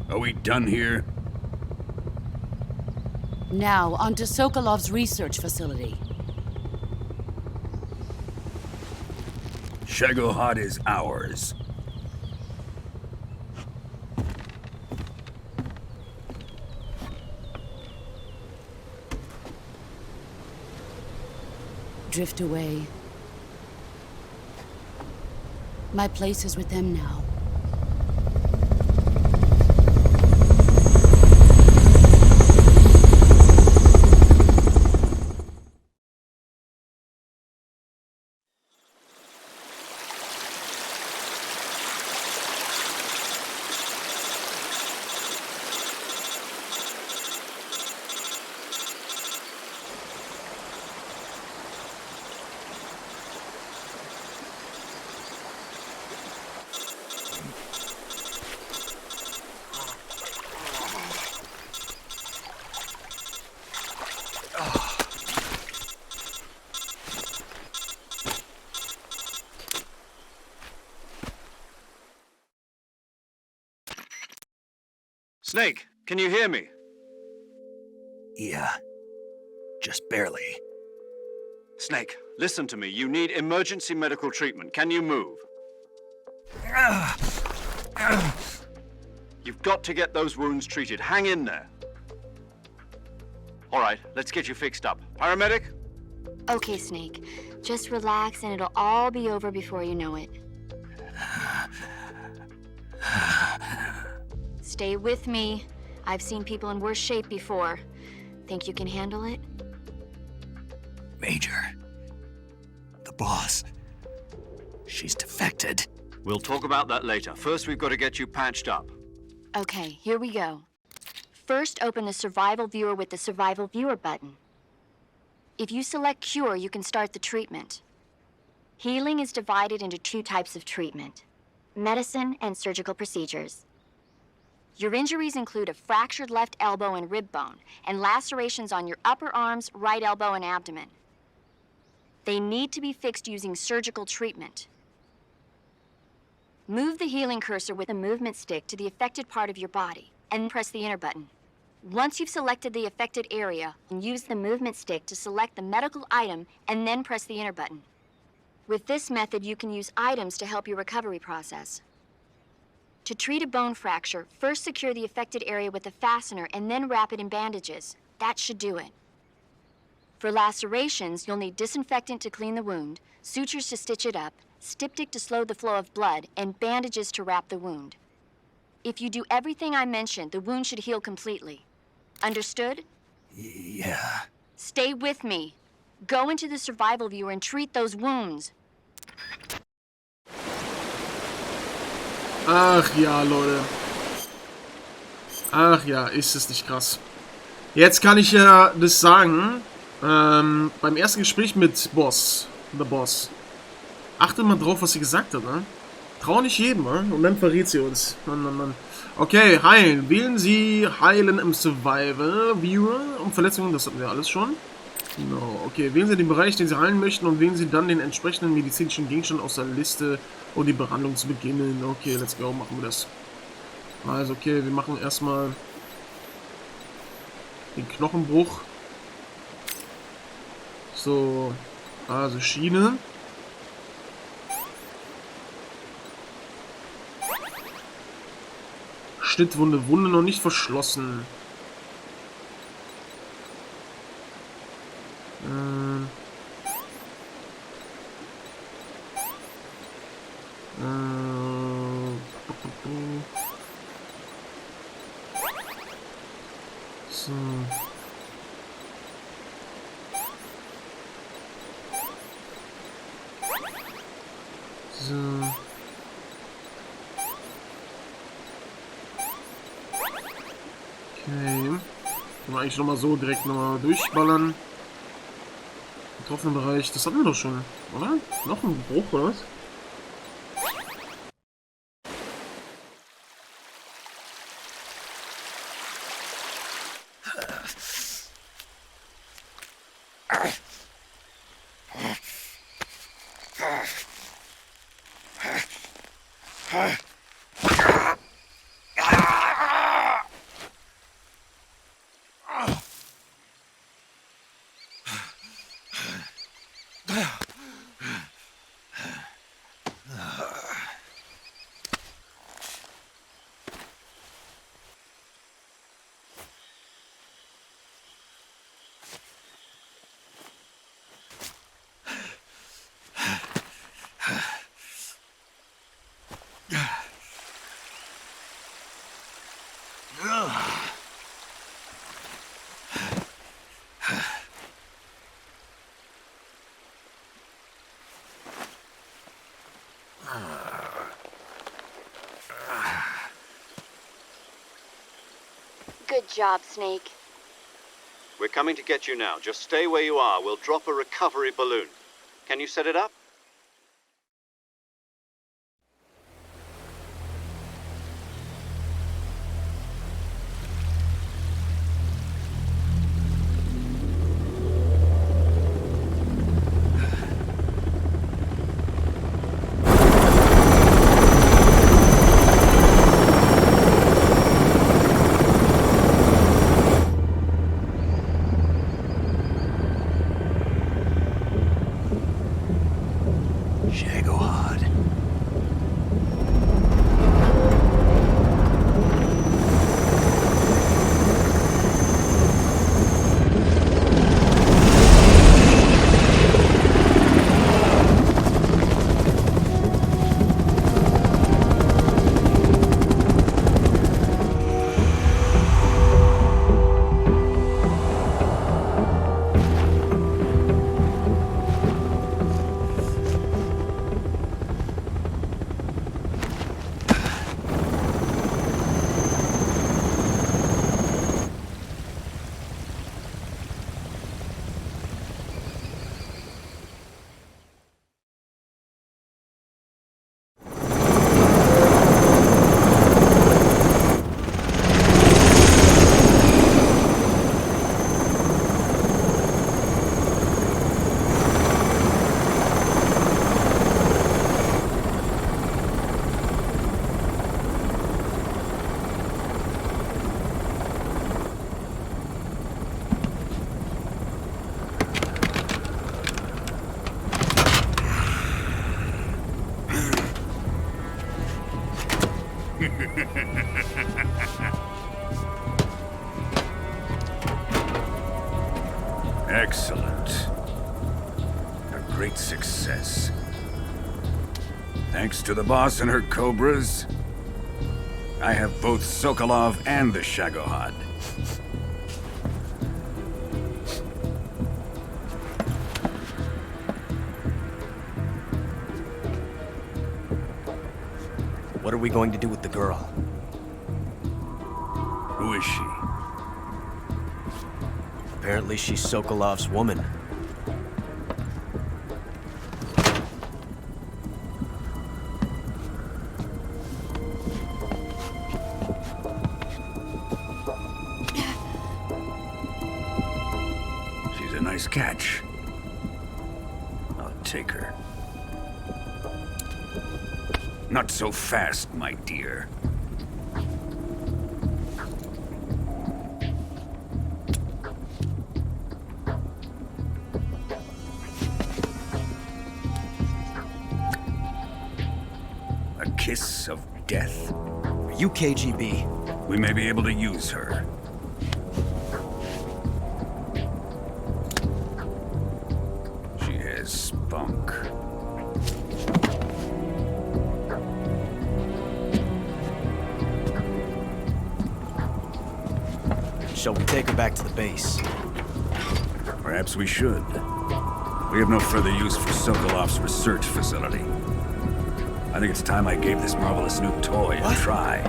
Are we done here? Now, on to Sokolov's research facility. Shagohod is ours. Drift away. My place is with them now. Snake, can you hear me? Yeah, just barely. Snake, listen to me. You need emergency medical treatment. Can you move? You've got to get those wounds treated. Hang in there. All right, let's get you fixed up. Paramedic? Okay, Snake. Just relax and it'll all be over before you know it. Stay with me. I've seen people in worse shape before. Think you can handle it? Major, the boss, she's defected. We'll talk about that later. First, we've got to get you patched up. Okay, here we go. First, open the Survival Viewer with the Survival Viewer button. If you select Cure, you can start the treatment. Healing is divided into two types of treatment: medicine and surgical procedures. Your injuries include a fractured left elbow and rib bone, and lacerations on your upper arms, right elbow, and abdomen. They need to be fixed using surgical treatment. Move the healing cursor with a movement stick to the affected part of your body, and press the enter button. Once you've selected the affected area, use the movement stick to select the medical item, and then press the enter button. With this method, you can use items to help your recovery process. To treat a bone fracture, first secure the affected area with a fastener and then wrap it in bandages. That should do it. For lacerations, you'll need disinfectant to clean the wound, sutures to stitch it up, styptic to slow the flow of blood, and bandages to wrap the wound. If you do everything I mentioned, the wound should heal completely. Understood? Yeah. Stay with me. Go into the Survival Viewer and treat those wounds. Ach ja, Leute. Ach ja, ist es nicht krass. Jetzt kann ich ja das sagen. Beim ersten Gespräch mit The Boss. Achtet mal drauf, was sie gesagt hat, ne? Trau nicht jedem, ne? Und dann verrät sie uns. Mann. Okay, heilen. Wählen Sie Heilen im Survival Viewer. Um Verletzungen, das hatten wir alles schon. Genau, okay. Wählen Sie den Bereich, den Sie heilen möchten, und wählen Sie dann den entsprechenden medizinischen Gegenstand aus der Liste, um die Behandlung zu beginnen. Okay, let's go, machen wir das. Also, okay, wir machen erstmal den Knochenbruch. So, also Schiene. Schnittwunde, Wunde noch nicht verschlossen. So. So. Okay. Können wir eigentlich nochmal so direkt nochmal durchballern. Betroffenen Bereich, das hatten wir doch schon, oder? Noch ein Bruch, oder was? Good job, Snake. We're coming to get you now. Just stay where you are. We'll drop a recovery balloon. Can you set it up? Excellent. A great success. Thanks to the boss and her cobras, I have both Sokolov and the Shagohod. What are we going to do with the girl? Who is she? Apparently she's Sokolov's woman. She's a nice catch. I'll take her. Not so fast, my dear. A kiss of death? Are you KGB? We may be able to use her. She has spunk. Shall we take her back to the base? Perhaps we should. We have no further use for Sokolov's research facility. I think it's time I gave this marvelous new toy a try.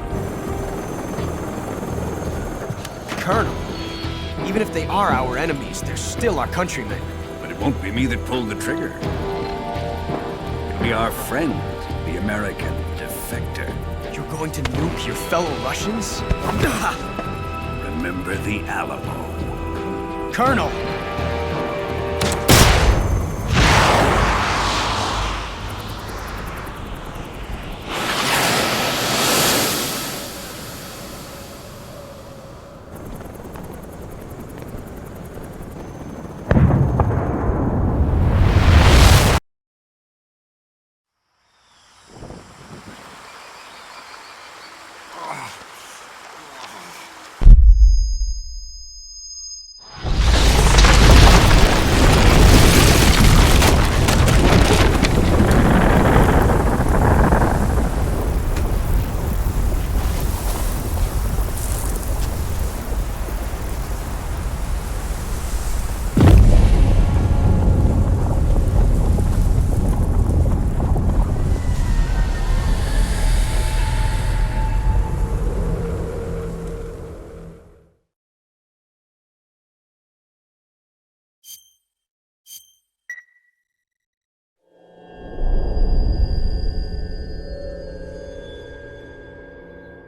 Colonel, even if they are our enemies, they're still our countrymen. But it won't be me that pulled the trigger. It'll be our friend, the American defector. You're going to nuke your fellow Russians? Remember the Alamo. Colonel!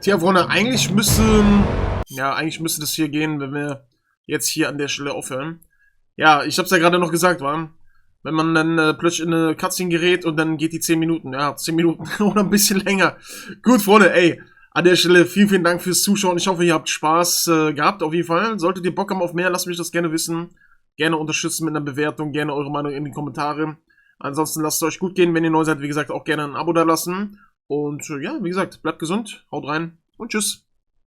Tja, Freunde, eigentlich müsste das hier gehen, wenn wir jetzt hier an der Stelle aufhören. Ja, ich hab's ja gerade noch gesagt, war. Wenn man dann plötzlich in eine Cutscene gerät und dann geht die 10 Minuten. Ja, 10 Minuten oder ein bisschen länger. Gut, Freunde, ey. An der Stelle vielen, vielen Dank fürs Zuschauen. Ich hoffe, ihr habt Spaß gehabt, auf jeden Fall. Solltet ihr Bock haben auf mehr, lasst mich das gerne wissen. Gerne unterstützen mit einer Bewertung, gerne eure Meinung in die Kommentare. Ansonsten lasst es euch gut gehen. Wenn ihr neu seid, wie gesagt, auch gerne ein Abo da lassen. Und ja, wie gesagt, bleibt gesund, haut rein und tschüss.